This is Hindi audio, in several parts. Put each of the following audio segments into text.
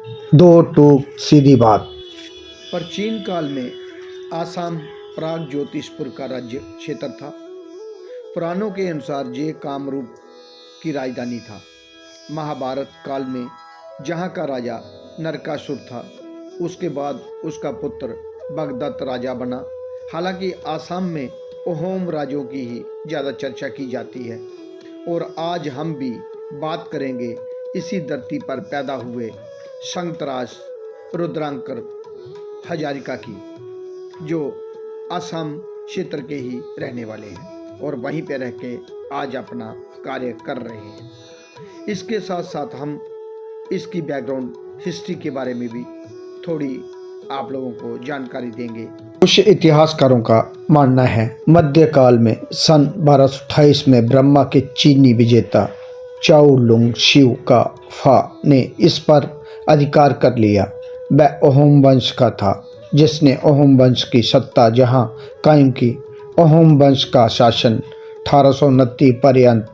दो टूक सीधी बात। प्राचीन काल में आसाम प्राग ज्योतिषपुर का राज्य क्षेत्र था। पुराणों के अनुसार ये कामरूप की राजधानी था। महाभारत काल में जहाँ का राजा नरकासुर था, उसके बाद उसका पुत्र भगदत्त राजा बना। हालांकि आसाम में अहोम राजों की ही ज़्यादा चर्चा की जाती है और आज हम भी बात करेंगे इसी धरती पर पैदा हुए संतराज रुद्रांकर हजारिका की, जो असम क्षेत्र के ही रहने वाले हैं और वहीं पे रह के आज अपना कार्य कर रहे हैं। इसके साथ साथ हम इसकी बैकग्राउंड हिस्ट्री के बारे में भी थोड़ी आप लोगों को जानकारी देंगे। कुछ इतिहासकारों का मानना है मध्यकाल में सन 1228 में ब्रह्मा के चीनी विजेता चाउ लुंग शिव का फा ने इस पर अधिकार कर लिया। वह अहोम वंश का था, जिसने अहोम वंश की सत्ता जहां कायम की। अहोम वंश का शासन 1829 पर्यंत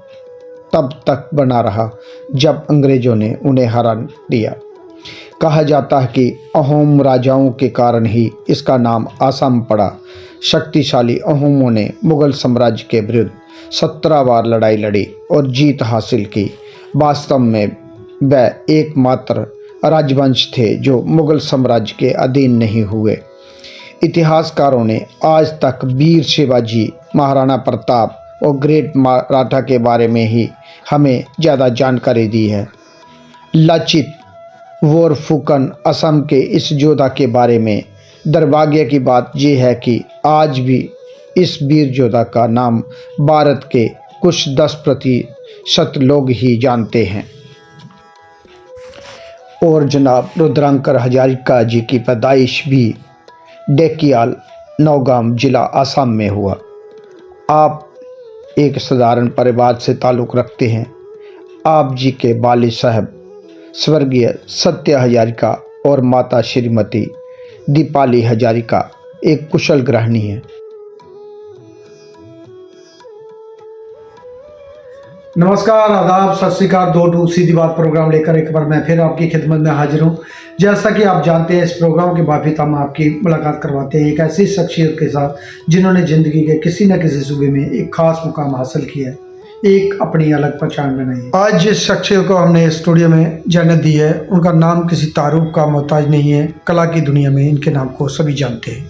तब तक बना रहा जब अंग्रेजों ने उन्हें हरा दिया। कहा जाता है कि अहोम राजाओं के कारण ही इसका नाम आसाम पड़ा। शक्तिशाली अहोमों ने मुगल साम्राज्य के विरुद्ध 17 बार लड़ाई लड़ी और जीत हासिल की। वास्तव में वह एकमात्र राजवंश थे जो मुगल साम्राज्य के अधीन नहीं हुए। इतिहासकारों ने आज तक वीर शिवाजी, महाराणा प्रताप और ग्रेट मराठा के बारे में ही हमें ज़्यादा जानकारी दी है। लचित बोरफुकन असम के इस योद्धा के बारे में दुर्भाग्य की बात यह है कि आज भी इस वीर योद्धा का नाम भारत के कुछ 10% लोग ही जानते हैं। और जनाब रुद्रांकर हजारिका जी की पैदाइश भी डेकियाल नौगाम जिला असम में हुआ। आप एक साधारण परिवार से ताल्लुक़ रखते हैं। आप जी के वालिद साहब स्वर्गीय सत्य हजारिका और माता श्रीमती दीपाली हजारिका एक कुशल गृहिणी है। नमस्कार, आदाब, सत श्री अकाल। दो टूक सीधी बात प्रोग्राम लेकर एक बार मैं फिर आपकी खिदमत में हाजिर हूँ। जैसा कि आप जानते हैं, इस प्रोग्राम के बाद हम आपकी मुलाकात करवाते हैं एक ऐसी शख्सियत के साथ जिन्होंने ज़िंदगी के किसी न किसी सूबे में एक खास मुकाम हासिल किया है, एक अपनी अलग पहचान बनाई है। आज जिस शख्सियत को हमने स्टूडियो में जन्नत दी है, उनका नाम किसी तारुफ का मोहताज नहीं है। कला की दुनिया में इनके नाम को सभी जानते हैं।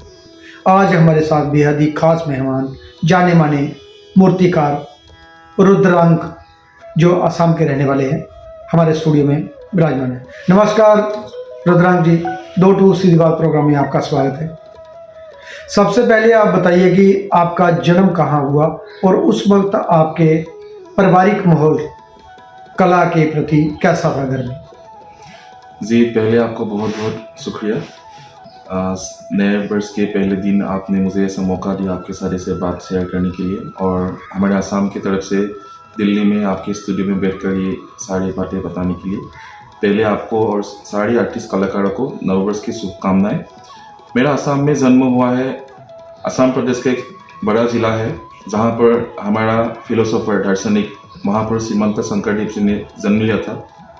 आज हमारे साथ बेहद ही खास मेहमान, जाने माने मूर्तिकार रुद्रांक, जो असम के रहने वाले हैं, हमारे स्टूडियो में विराजमान है। नमस्कार रुद्रांक जी, दो टूक सीधी बात प्रोग्राम में आपका स्वागत है। सबसे पहले आप बताइए कि आपका जन्म कहाँ हुआ और उस वक्त आपके पारिवारिक माहौल कला के प्रति कैसा था घर में? जी, पहले आपको बहुत बहुत शुक्रिया। नए वर्ष के पहले दिन आपने मुझे ऐसा मौका दिया आपके सारे से बात शेयर करने के लिए, और हमारे आसाम की तरफ से दिल्ली में आपके स्टूडियो में बैठकर ये सारी बातें बताने के लिए पहले आपको और सारे आर्टिस्ट कलाकारों को नववर्ष की शुभकामनाएं। मेरा आसाम में जन्म हुआ है। असम प्रदेश का एक बड़ा ज़िला है जहाँ पर हमारा फिलोसोफर, दार्शनिक महापुरुष श्रीमंत शंकरदेव जी ने जन्म लिया था,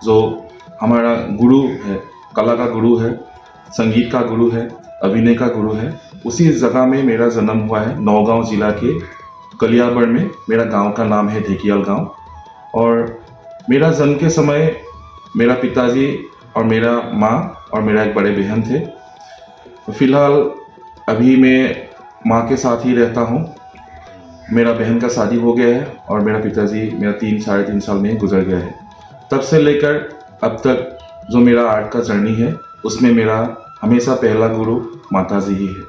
जो हमारा गुरु है, कला का गुरु है, संगीत का गुरु है, अभिनय का गुरु है। उसी जगह में मेरा जन्म हुआ है। नौगांव जिला के कलियाबड़ में मेरा गांव का नाम है ढेकियाल गांव। और मेरा जन्म के समय मेरा पिताजी और मेरा माँ और मेरा एक बड़े बहन थे। फ़िलहाल अभी मैं माँ के साथ ही रहता हूँ। मेरा बहन का शादी हो गया है और मेरा पिताजी मेरा 3-3.5 साल में गुजर गया है। तब से लेकर अब तक जो मेरा आर्ट का जर्नी है, उसमें मेरा हमेशा पहला गुरु माता जी ही है।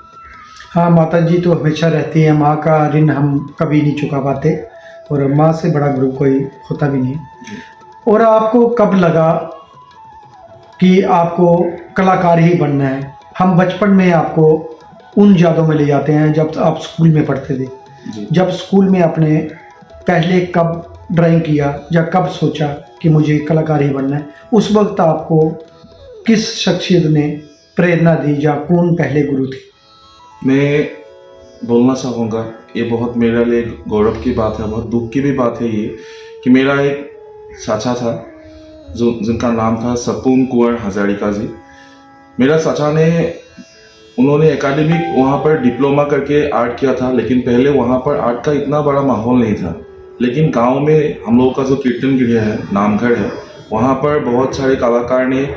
हाँ, माता जी तो हमेशा रहती है। माँ का ऋण हम कभी नहीं चुका पाते और माँ से बड़ा गुरु कोई होता भी नहीं। और आपको कब लगा कि आपको कलाकार ही बनना है? हम बचपन में आपको उन यादों में ले जाते हैं जब आप स्कूल में पढ़ते थे। जब स्कूल में आपने पहले कब ड्राइंग किया या कब सोचा कि मुझे कलाकार ही बनना है? उस वक्त आपको किस शख्सियत ने प्रेरणा दी या कौन पहले गुरु थे? मैं बोलना चाहूँगा, ये बहुत मेरे लिए गौरव की बात है, बहुत दुख की भी बात है ये, कि मेरा एक चाचा था जिनका नाम था सपून कुंवर हजारिका जी। मेरा चाचा ने उन्होंने एकेडमिक वहाँ पर डिप्लोमा करके आर्ट किया था, लेकिन पहले वहाँ पर आर्ट का इतना बड़ा माहौल नहीं था। लेकिन गांव में हम लोगों का जो कीर्तन गृह है, नामघर है, वहाँ पर बहुत सारे कलाकार ने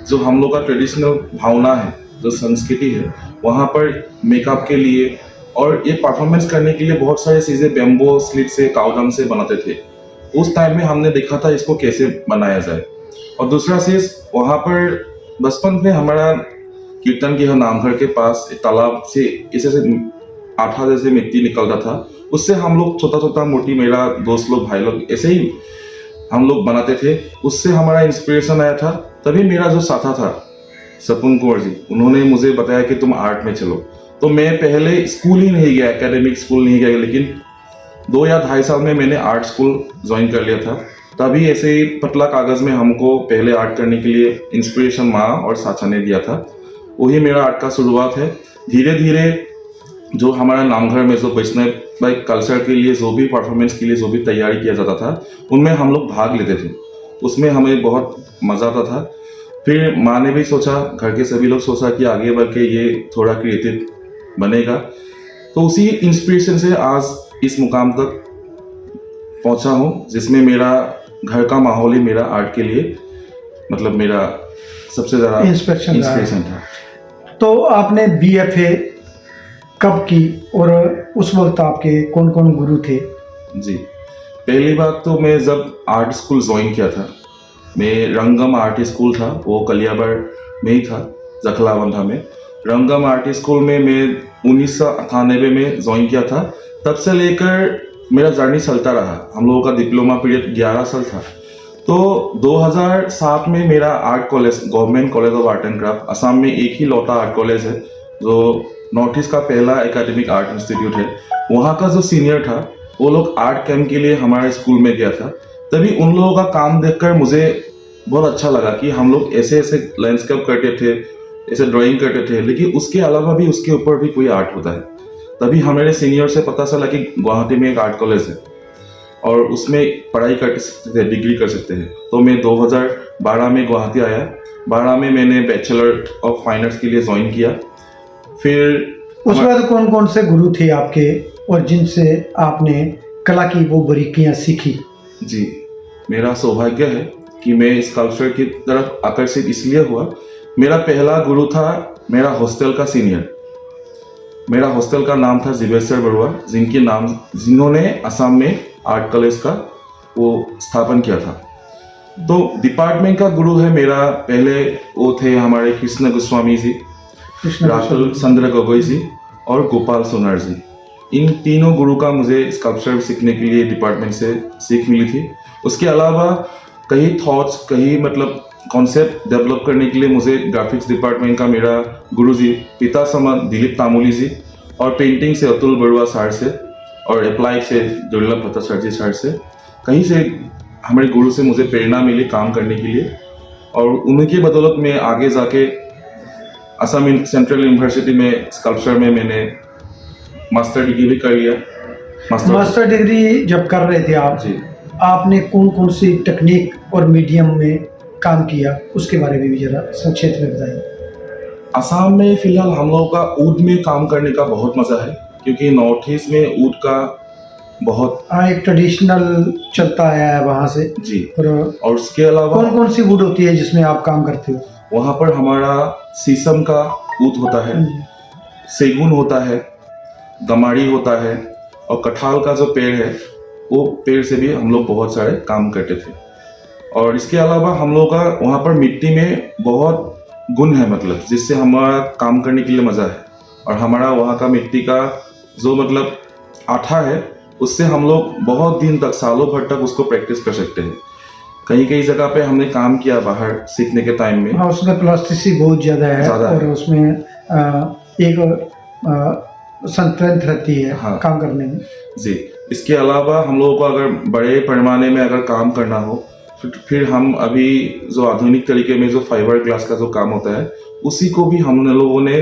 जो हम लोग का ट्रेडिशनल भावना है, जो संस्कृति है, वहाँ पर मेकअप के लिए और ये परफॉर्मेंस करने के लिए बहुत सारी चीज़ें बेम्बो स्लिट से, काउडंग से बनाते थे। उस टाइम में हमने देखा था इसको कैसे बनाया जाए। और दूसरा चीज़, वहाँ पर बचपन में हमारा कीर्तन के नामघर के पास एक तालाब से ऐसे से आठा जैसे मिट्टी निकलता था, उससे हम लोग छोटा छोटा मूर्ति, मेरा दोस्त लोग, भाई लोग, ऐसे ही हम लोग बनाते थे। उससे हमारा इंस्पिरेशन आया था। तभी मेरा जो साथा था सपून कुंवर जी, उन्होंने मुझे बताया कि तुम आर्ट में चलो। तो मैं पहले स्कूल ही नहीं गया, एकेडमिक स्कूल नहीं गया, लेकिन 2 या 2.5 साल में मैंने आर्ट स्कूल ज्वाइन कर लिया था। तभी ऐसे ही पतला कागज़ में हमको पहले आर्ट करने के लिए इंस्पिरेशन माँ और साचा ने दिया था। वही मेरा आर्ट का शुरुआत है। धीरे धीरे जो हमारा नामघर में जो वैष्णव कल्चर के लिए जो भी परफॉर्मेंस के लिए जो भी तैयारी किया जाता था, उनमें हम लोग भाग लेते थे। उसमें हमें बहुत मज़ा आता था। फिर माँ ने भी सोचा, घर के सभी लोग सोचा कि आगे बढ़ के ये थोड़ा क्रिएटिव बनेगा। तो उसी इंस्पिरेशन से आज इस मुकाम तक पहुंचा हूँ, जिसमें मेरा घर का माहौल ही मेरा आर्ट के लिए मतलब मेरा सबसे ज़्यादा इंस्पिरेशन था। तो आपने BFA कब की और उस वक्त आपके कौन कौन गुरु थे? जी, पहली बात तो मैं जब आर्ट स्कूल ज्वाइन किया था, मैं रंगम आर्ट स्कूल था, वो कलियाबर में ही था, जखलाबंधा में। रंगम आर्ट स्कूल में मैं 1998 में ज्वाइन किया था। तब से लेकर मेरा जर्नी चलता रहा। हम लोगों का डिप्लोमा पीरियड 11 साल था। तो 2007 में मेरा art college, government college of art and craft, Assam में एक ही लौटा आर्ट कॉलेज है जो नॉर्थ ईस्ट का पहला एकेडमिक आर्ट इंस्टीट्यूट है। वहाँ का जो सीनियर था, वो लोग आर्ट कैंप के लिए हमारे स्कूल में गया था। तभी उन लोगों का काम देखकर मुझे बहुत अच्छा लगा कि हम लोग ऐसे ऐसे लैंडस्केप करते थे, ऐसे ड्राइंग करते थे, लेकिन उसके अलावा भी उसके ऊपर भी कोई आर्ट होता है। तभी हमारे सीनियर से पता चला कि गुवाहाटी में एक आर्ट कॉलेज है और उसमें पढ़ाई कर सकते थे, डिग्री कर सकते हैं। तो मैं 2012 में गुवाहाटी आया। 12 में मैंने बैचलर ऑफ फाइन आर्ट्स के लिए ज्वाइन किया। फिर उस वक्त कौन कौन से गुरु थे आपके और जिनसे आपने कला की वो बारीकियां सीखी? जी, मेरा सौभाग्य है कि मैं इस कल्चर की तरफ आकर्षित इसलिए हुआ। मेरा पहला गुरु था मेरा हॉस्टल का सीनियर। मेरा हॉस्टल का नाम था जिवेश्वर बरुआ, जिन्होंने असम में आर्ट कॉलेज का वो स्थापन किया था। तो डिपार्टमेंट का गुरु है मेरा, पहले वो थे हमारे कृष्ण गोस्वामी जी, राहुल चंद्र गगोई जी और गोपाल सोनार जी। इन तीनों गुरु का मुझे स्कल्पचर सीखने के लिए डिपार्टमेंट से सीख मिली थी। उसके अलावा कई थॉट्स, कई मतलब कॉन्सेप्ट डेवलप करने के लिए मुझे ग्राफिक्स डिपार्टमेंट का मेरा गुरुजी पिता समान दिलीप तामोली जी, और पेंटिंग से अतुल बरुआ सर से, और अप्लाइड से दुर्लभ भट्टाचार्य सर से, कहीं से हमारे गुरु से मुझे प्रेरणा मिली काम करने के लिए। और उनकी बदौलत में आगे जाके असम सेंट्रल यूनिवर्सिटी में स्कल्पचर में मैंने मास्टर डिग्री भी कर लिया। मास्टर डिग्री जब कर रहे थे आप जी, आपने कौन कौन सी टेक्निक और मीडियम में काम किया, उसके बारे में भी जरा संक्षेप में बताइए। असम में फिलहाल हम लोगों का ऊद में काम करने का बहुत मज़ा है, क्योंकि नॉर्थ ईस्ट में ऊद का बहुत एक ट्रेडिशनल चलता आया है वहाँ से जी। और और उसके अलावा कौन कौन सी वुड होती है जिसमें आप काम करते हो? वहाँ पर हमारा शीशम का ऊद होता है, सेगुन होता है, गमाड़ी होता है, और कटहल का जो पेड़ है वो पेड़ से भी हम लोग बहुत सारे काम करते थे। और इसके अलावा हम लोग का वहाँ पर मिट्टी में बहुत गुण है, मतलब जिससे हमारा काम करने के लिए मज़ा है। और हमारा वहाँ का मिट्टी का जो मतलब आठा है, उससे हम लोग बहुत दिन तक, सालों भर तक उसको प्रैक्टिस कर सकते हैं। कई कई जगह पे हमने काम किया बाहर सीखने के टाइम में। हाँ, उसमें प्लास्टिसिटी बहुत ज़्यादा है और उसमें एक संतुलन रहती है हाँ, काम करने में। जी। इसके अलावा हम लोगों को अगर बड़े पैमाने में अगर काम करना हो, फिर हम अभी जो आधुनिक तरीके में जो फाइबर ग्लास का जो काम होता है, उसी को भी हम लोगों ने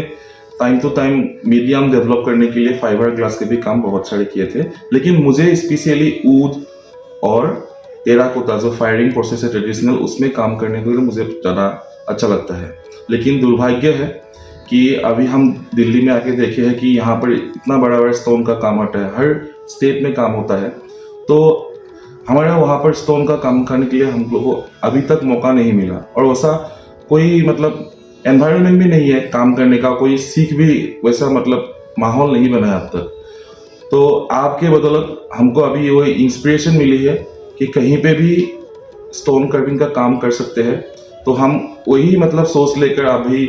time to time medium develop करने के लिए फाइबर ग्लास के भी काम बहुत सारे किए थे। लेकिन मुझे स्पेशली ऊद और टेराकोटा जो फायरिंग प्रोसेस है ट्रेडिशनल, उसमें काम करने के लिए मुझे ज़्यादा अच्छा लगता है। लेकिन दुर्भाग्य है कि अभी हम दिल्ली में आके देखे हैं कि यहाँ पर इतना बड़ा बड़ा स्टोन का काम होता है, हर स्टेट में काम होता है। तो हमारे वहाँ पर स्टोन का काम करने के लिए हम लोग को अभी तक मौका नहीं मिला, और वैसा कोई मतलब एनवायरनमेंट भी नहीं है काम करने का, कोई सीख भी वैसा मतलब माहौल नहीं बना है अब तक। तो आपके बदौलत हमको अभी वो इंस्पिरेशन मिली है कि कहीं पे भी स्टोन कर्विंग का काम कर सकते हैं। तो हम वही मतलब सोच लेकर अभी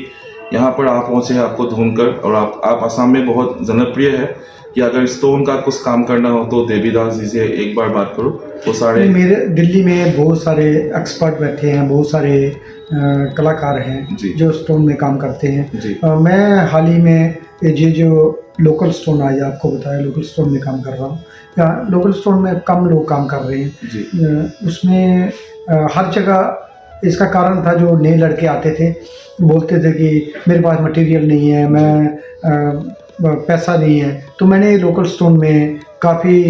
यहाँ पर आप पहुँचे हैं, आपको ढूंढकर। और आप आसाम में बहुत जनप्रिय है कि अगर स्टोन का कुछ काम करना हो तो देवीदास जी से एक बार बात करो। वो सारे मेरे दिल्ली में बहुत सारे एक्सपर्ट बैठे हैं, बहुत सारे कलाकार हैं जी। जो स्टोन में काम करते हैं। जी। मैं हाल ही में ये जो लोकल स्टोन आज आपको बताया, लोकल स्टोन में काम कर रहा हूँ। यहाँ लोकल स्टोन में कम लोग काम कर रहे हैं जी। उसमें हर जगह इसका कारण था, जो नए लड़के आते थे बोलते थे कि मेरे पास मटेरियल नहीं है, मैं पैसा नहीं है। तो मैंने लोकल स्टोन में काफ़ी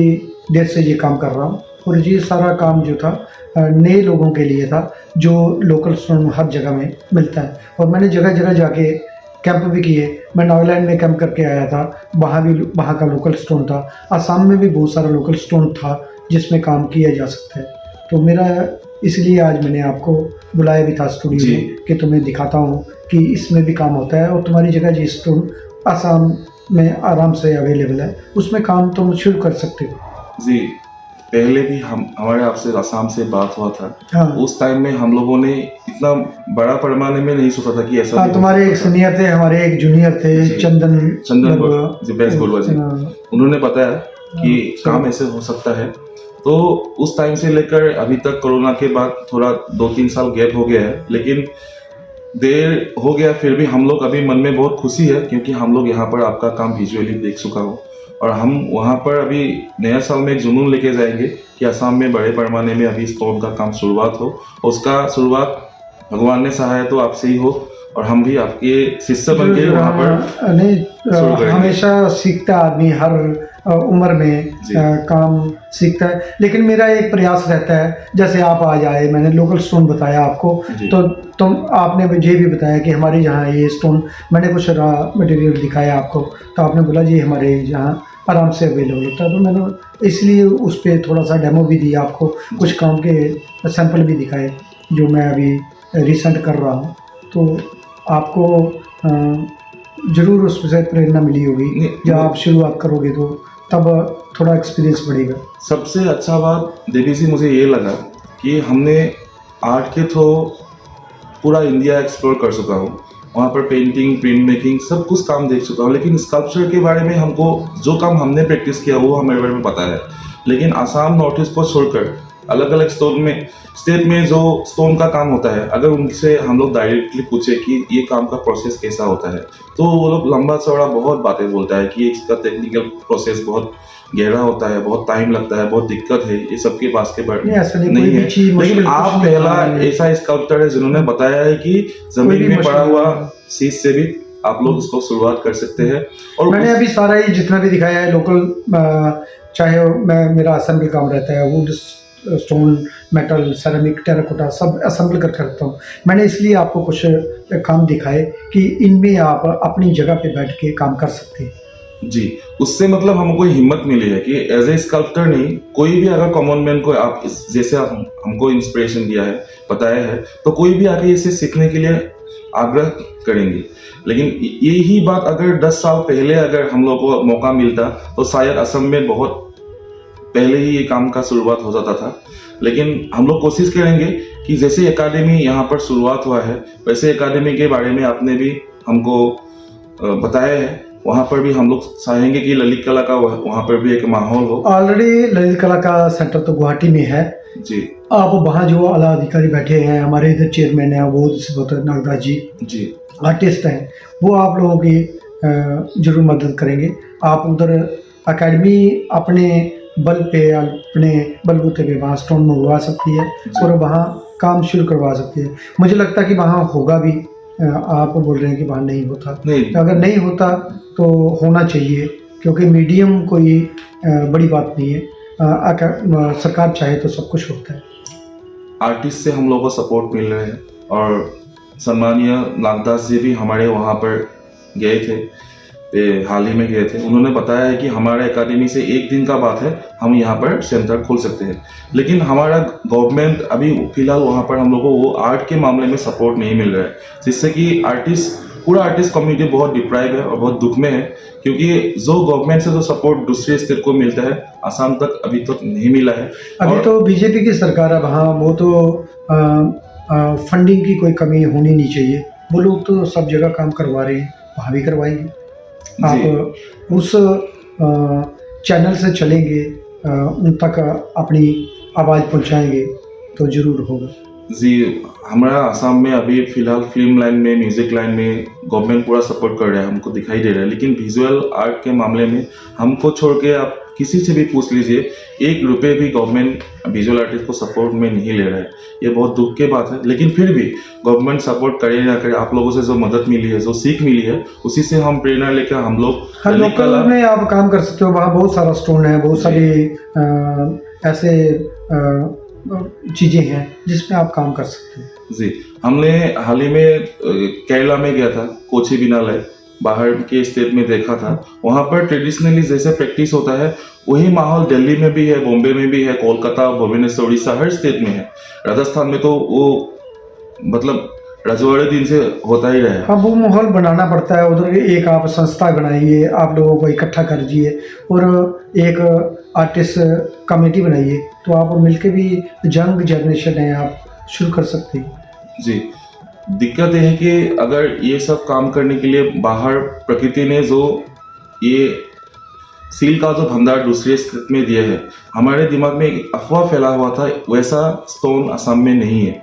देर से ये काम कर रहा हूँ, और ये सारा काम जो था नए लोगों के लिए था, जो लोकल स्टोन हर जगह में मिलता है। और मैंने जगह जगह जाके कैंप भी किए। मैं नागालैंड में कैंप करके आया था, वहाँ का लोकल स्टोन था। असम में भी बहुत सारा लोकल स्टोन था जिसमें काम किया जा सकता है। तो मेरा इसलिए आज मैंने आपको बुलाया भी था स्टूडियो में कि तुम्हें दिखाता हूँ कि इसमें भी काम होता है, और तुम्हारी जगह जो स्टोन असम में आराम से अवेलेबल है, उसमें काम तुम शुरू कर सकते हो। जी, पहले भी हमारे आपसे आसाम से बात हुआ था। हाँ। उस टाइम में हम लोगों ने इतना बड़ा पैमाने में नहीं सोचा था कि ऐसा हाँ, तुम्हारे एक सीनियर थे, हमारे एक जूनियर थे, चंदन जी, बेस बोलवा जी, उन्होंने बताया कि काम ऐसे हो सकता है। तो उस टाइम से लेकर अभी तक कोरोना के बाद थोड़ा 2-3 साल गैप हो गया है, लेकिन देर हो गया फिर भी हम लोग अभी मन में बहुत खुशी है, क्योंकि हम लोग यहाँ पर आपका काम विजुअली देख चुका हो। और हम वहाँ पर अभी नया साल में एक जुनून लेके जाएंगे कि असम में बड़े पैमाने में अभी स्टोन का काम शुरुआत हो। उसका शुरुआत भगवान ने सहाय तो आपसे ही हो, और हम भी आपके शिष्य बन के वहाँ पर नहीं, हमेशा सीखता आदमी हर उम्र में काम सीखता है। लेकिन मेरा एक प्रयास रहता है, जैसे आप आज आए, मैंने लोकल स्टोन बताया आपको, तो आपने मुझे भी बताया कि हमारे यहाँ ये स्टोन, मैंने कुछ रॉ मटेरियल दिखाया आपको, तो आपने बोला जी हमारे यहाँ आराम से अवेलेबल होता है। तो मैंने इसलिए उस पर थोड़ा सा डेमो भी दिया आपको, कुछ काम के सैंपल भी दिखाए जो मैं अभी रिसेंट कर रहा हूँ। तो आपको ज़रूर उससे प्रेरणा मिली होगी। जब आप शुरुआत करोगे तो तब थोड़ा एक्सपीरियंस बढ़ेगा। सबसे अच्छा बात देवी जी मुझे ये लगा कि हमने आर्ट के थ्रू पूरा इंडिया एक्सप्लोर कर चुका हूँ। वहाँ पर पेंटिंग, प्रिंट मेकिंग सब कुछ काम देख चुका हूँ, लेकिन स्कल्पचर के बारे में हमको जो काम हमने प्रैक्टिस किया वो हमारे बारे में पता है। लेकिन आसाम नॉर्थ ईस्ट को छोड़कर अलग अलग स्टेट में जो स्टोन का काम होता है, अगर उनसे हम लोग डायरेक्टली पूछे कि ये काम का प्रोसेस कैसा होता है, तो वो लोग लंबा चौड़ा बहुत बातें बोलता है कि इसका टेक्निकल प्रोसेस बहुत गहरा होता है, बहुत टाइम लगता है, बहुत दिक्कत है, ये सबके पास के बारे में नहीं है। लेकिन आप पहला ऐसा स्कल्पटर है जिन्होंने बताया है कि जमीन में पड़ा हुआ चीज से भी आप लोग इसको शुरुआत कर सकते हैं। और मैंने अभी सारा ये जितना भी दिखाया है लोकल, चाहे मेरा असेंबल काम रहता है, would, stone, metal, ceramic, terracotta सब असेंबल कर करता हूँ। मैंने इसलिए आपको कुछ काम दिखाए कि इनमें आप अपनी जगह पे बैठ के काम कर सकते हैं। जी, उससे मतलब हमको हिम्मत मिली है कि एज ए स्कल्पटर नहीं, कोई भी अगर कॉमन मैन को आप जैसे आप हमको इंस्पिरेशन दिया है, बताया है, तो कोई भी आके इसे सीखने के लिए आग्रह करेंगे। लेकिन यही बात अगर 10 साल पहले अगर हम लोग को मौका मिलता तो शायद असम में बहुत पहले ही ये काम का शुरुआत हो जाता था। लेकिन हम लोग कोशिश करेंगे कि जैसे एकेडमी यहाँ पर शुरुआत हुआ है, वैसे एकेडमी के बारे में आपने भी हमको बताया है, वहाँ पर भी हम लोग चाहेंगे कि ललित कला का वहाँ पर भी एक माहौल हो। ऑलरेडी ललित कला का सेंटर तो गुवाहाटी में है जी। आप वहाँ जो आला अधिकारी बैठे हैं, हमारे इधर चेयरमैन है वो नागदास जी आर्टिस्ट हैं, वो आप लोगों की जरूर मदद करेंगे। आप उधर एकेडमी अपने बल पे, अपने बलबूते पे वहाँ स्टोन मंगवा सकती है और वहाँ काम शुरू करवा सकती है। मुझे लगता है कि वहाँ होगा भी। आप बोल रहे हैं कि वहाँ नहीं होता, तो अगर नहीं होता तो होना चाहिए, क्योंकि मीडियम कोई बड़ी बात नहीं है। सरकार चाहे तो सब कुछ होता है। आर्टिस्ट से हम लोगों को सपोर्ट मिल रहा है और सम्मानीय नागदास जी भी हमारे वहाँ पर गए थे, हाल ही में गए थे। उन्होंने बताया है कि हमारे एकेडमी से एक दिन का बात है, हम यहाँ पर सेंटर खोल सकते हैं। लेकिन हमारा गवर्नमेंट अभी फिलहाल वहाँ पर हम लोग को वो आर्ट के मामले में सपोर्ट नहीं मिल रहा है, जिससे कि पूरा आर्टिस्ट कम्युनिटी बहुत डिप्राइव है और बहुत दुख में है, क्योंकि जो गवर्नमेंट से जो सपोर्ट दूसरे स्टेट को मिलता है आसाम तक अभी तक नहीं मिला है। अभी तो बीजेपी की सरकार है वहाँ, वो तो फंडिंग की कोई कमी होनी नहीं चाहिए। वो लोग तो सब जगह काम करवा रहे हैं, वहाँ भी करवाएंगे। आप उस चैनल से चलेंगे, उन तक अपनी आवाज़ पहुँचाएंगे तो ज़रूर होगा। जी, हमारा आसाम में अभी फिलहाल फिल्म लाइन में, म्यूजिक लाइन में गवर्नमेंट पूरा सपोर्ट कर रहा है, हमको दिखाई दे रहा है। लेकिन विजुअल आर्ट के मामले में हमको छोड़ के आप किसी से भी पूछ लीजिए, 1 रुपये भी गवर्नमेंट विजुअल आर्टिस्ट को सपोर्ट में नहीं ले रहा है। ये बहुत दुख की बात है। लेकिन फिर भी गवर्नमेंट सपोर्ट करे ना करे, आप लोगों से जो मदद मिली है, जो सीख मिली है, उसी से हम प्रेरणा लेकर हम लोग हर लोकल में आप काम कर सकते हो। वहाँ बहुत सारा स्टोन है, बहुत सारी ऐसे चीज़ें हैं जिसमें आप काम कर सकते हैं। जी, हमने हाल ही में केरला में गया था, कोची बिनालय, बाहर के स्टेट में देखा था। वहाँ पर ट्रेडिशनली जैसे प्रैक्टिस होता है वही माहौल दिल्ली में भी है, बॉम्बे में भी है, कोलकाता, भुवनेश्वर, उड़ीसा, हर स्टेट में है। राजस्थान में तो वो मतलब रजवाड़े दिन से होता ही रहा है। हाँ, वो माहौल बनाना पड़ता है। उधर एक आप संस्था बनाइए, आप लोगों को इकट्ठा कर दीजिए और एक आर्टिस्ट कमेटी बनाइए, तो आप मिलके भी यंग जनरेशन है, आप शुरू कर सकते हैं। जी, दिक्कत यह है कि अगर ये सब काम करने के लिए बाहर प्रकृति ने जो ये सील का जो भंडार दूसरे स्टेट में दिया है, हमारे दिमाग में एक अफवाह फैला हुआ था वैसा स्टोन असम में नहीं है।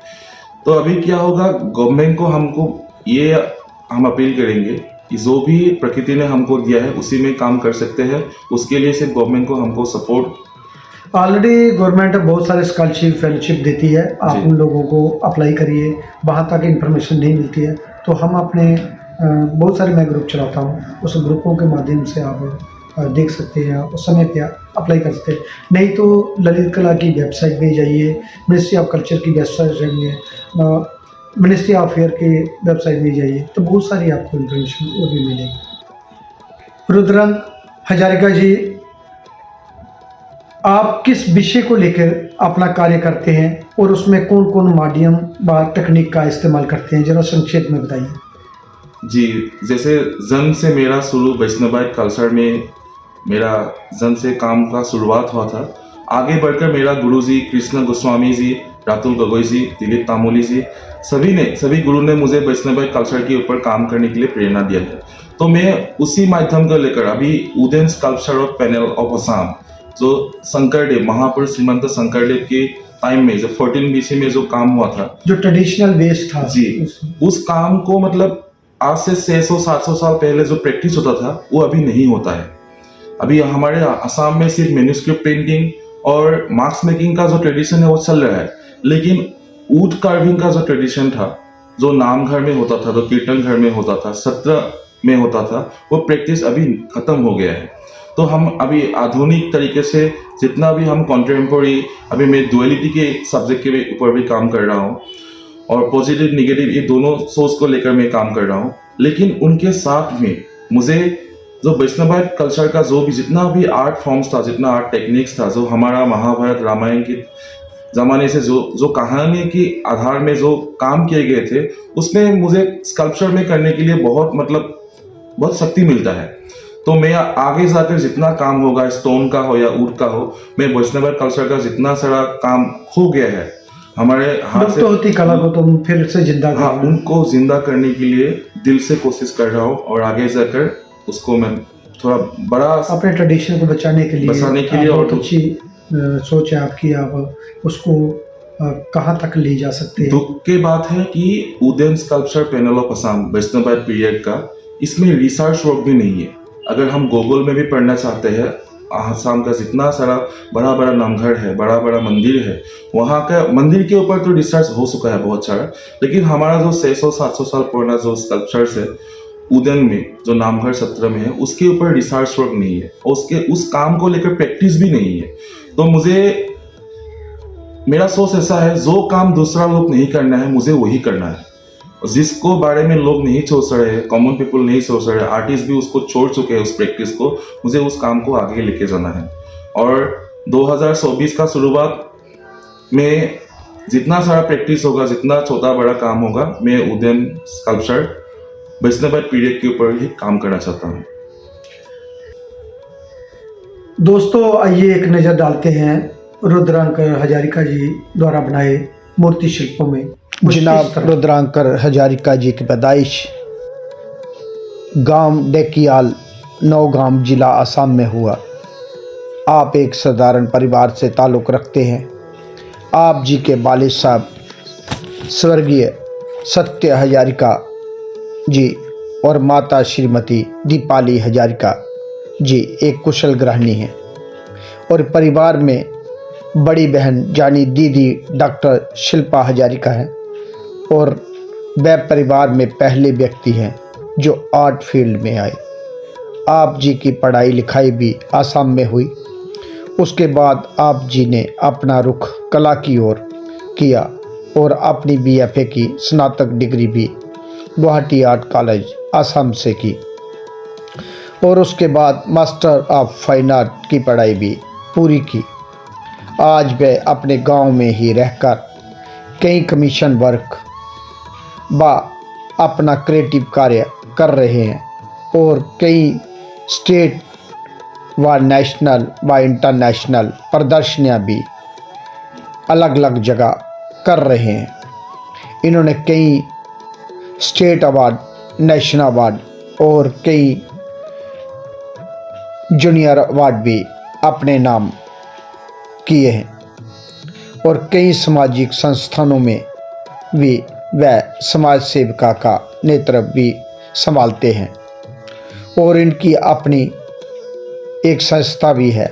तो अभी क्या होगा, गवर्नमेंट को हम अपील करेंगे कि जो भी प्रकृति ने हमको दिया है उसी में काम कर सकते हैं। उसके लिए सिर्फ गवर्नमेंट को हमको सपोर्ट, ऑलरेडी गवर्नमेंट बहुत सारे स्कॉलरशिप फेलोशिप देती है, आप उन लोगों को अप्लाई करिए। वहाँ तक इन्फॉर्मेशन नहीं मिलती है तो हम अपने बहुत सारे मैं ग्रुप चलाता हूँ, उस ग्रुपों के माध्यम से आप देख सकते हैं, उस समय पे अप्लाई कर सकते हैं। नहीं तो ललित कला की वेबसाइट में जाइए, मिनिस्ट्री ऑफ कल्चर की वेबसाइट में, मिनिस्ट्री ऑफ फेयर की वेबसाइट में जाइए, तो बहुत सारी आपको इन्फॉर्मेशन वो भी मिलेगी। रुद्रंग हजारिका जी, आप किस विषय को लेकर अपना कार्य करते हैं और उसमें कौन कौन माध्यम व तकनीक का इस्तेमाल करते हैं, जरा संक्षेप में बताइए। जी, जैसे जन्म से मेरा शुरू वैष्णवाइट कल्चर में मेरा जन्म से काम का शुरुआत हुआ था। आगे बढ़कर मेरा गुरुजी कृष्ण गोस्वामी जी, रातुल गगोई जी, दिलीप तामोली जी, सभी गुरु ने मुझे वैष्णवाइट कल्चर के ऊपर काम करने के लिए प्रेरणा दिया है। तो मैं उसी माध्यम को लेकर अभी wooden sculpture of panel of Assam, जो शंकरदेव, महापुरुष श्रीमंत शंकरदेव के टाइम में, जो 14 BC में जो काम हुआ था, जो ट्रेडिशनल बेस था जी, उस काम को मतलब आज से 600-700 साल पहले जो प्रैक्टिस होता था वो अभी नहीं होता है। अभी हमारे असम में सिर्फ मैन्युस्क्रिप्ट प्रिंटिंग और मार्क्स मेकिंग का जो ट्रेडिशन है वो चल रहा है, लेकिन वुड कार्विंग का जो ट्रेडिशन था, जो नाम घर में होता था, जो कीर्तन घर में होता था, सत्र में होता था, वो प्रैक्टिस अभी खत्म हो गया है। तो हम अभी आधुनिक तरीके से जितना भी हम कॉन्टेम्पोररी, अभी मैं डुअलिटी के सब्जेक्ट के ऊपर भी काम कर रहा हूँ और पॉजिटिव निगेटिव ये दोनों सोर्स को लेकर मैं काम कर रहा हूँ। लेकिन उनके साथ में मुझे जो वैष्णवाइट कल्चर का जो भी जितना भी आर्ट फॉर्म्स था, जितना आर्ट टेक्निक्स था, जो हमारा महाभारत रामायण के ज़माने से जो कहानी के आधार में जो काम किए गए थे, उसमें मुझे स्कल्पचर में करने के लिए बहुत शक्ति मिलता है। तो मैं आगे जाकर जितना काम होगा, स्टोन का हो या वुड का हो, मैं वैष्णवाइट कल्चर का जितना सारा काम हो गया है हमारे हाथ से, होती कला को तुम फिर से जिंदा हाँ, उनको जिंदा करने के लिए दिल से कोशिश कर रहा हूँ और आगे जाकर उसको मैं थोड़ा बड़ा अपने ट्रेडिशन को बचाने के लिए और बहुत अच्छी सोच है आपकी। आप उसको कहाँ तक ले जा सकते हैं। दुख की बात है कि wooden sculpture panel of Assam Vaishnavite period का, इसमें रिसर्च वर्क भी नहीं है। अगर हम गूगल में भी पढ़ना चाहते हैं, आसाम का जितना सारा बड़ा बड़ा नामघर है, बड़ा बड़ा मंदिर है, वहाँ का मंदिर के ऊपर तो रिसर्च हो चुका है बहुत सारा, लेकिन हमारा जो 600-700 साल पुराना जो स्कल्पचर्स है उदन में, जो नामघर सत्र में है, उसके ऊपर रिसर्च वर्क नहीं है और उस काम को लेकर प्रैक्टिस भी नहीं है। तो मेरा सोच ऐसा है, जो काम दूसरा लोग नहीं करना है मुझे वही करना है। जिसको बारे में लोग नहीं सोच रहे, कॉमन पीपल नहीं सोच रहे, आर्टिस्ट भी उसको छोड़ चुके हैं उस प्रैक्टिस को, मुझे उस काम को आगे लेके जाना है। और 2024 का शुरुआत में जितना सारा प्रैक्टिस होगा, जितना छोटा बड़ा काम होगा, मैं उद्यम स्कल्पचर वैष्णव पीरियड के ऊपर ही काम करना चाहता हूँ। दोस्तों आइए एक नज़र डालते हैं रुद्रांकर हजारिका जी द्वारा बनाए मूर्ति शिल्पों में। जनाब रुद्रांकर हजारिका जी की पैदाइश गांव डेकियाल, नौगाम, जिला असम में हुआ। आप एक साधारण परिवार से ताल्लुक़ रखते हैं। आप जी के वालिद साहब स्वर्गीय सत्य हजारिका जी और माता श्रीमती दीपाली हजारिका जी एक कुशल गृहिणी हैं और परिवार में बड़ी बहन जानी दीदी डॉक्टर शिल्पा हजारिका है और वह परिवार में पहले व्यक्ति हैं जो आर्ट फील्ड में आए। आप जी की पढ़ाई लिखाई भी आसाम में हुई। उसके बाद आप जी ने अपना रुख कला की ओर किया और अपनी BFA की स्नातक डिग्री भी गुवाहाटी आर्ट कॉलेज असम से की और उसके बाद मास्टर ऑफ फाइन आर्ट की पढ़ाई भी पूरी की। आज वह अपने गांव में ही रहकर कई कमीशन वर्क व अपना क्रिएटिव कार्य कर रहे हैं और कई स्टेट व नेशनल व इंटरनेशनल प्रदर्शनियां भी अलग अलग जगह कर रहे हैं। इन्होंने कई स्टेट अवार्ड, नेशनल अवार्ड और कई जूनियर अवार्ड भी अपने नाम किए हैं और कई सामाजिक संस्थानों में भी वह समाज सेविका का नेतृत्व भी संभालते हैं और इनकी अपनी एक संस्था भी है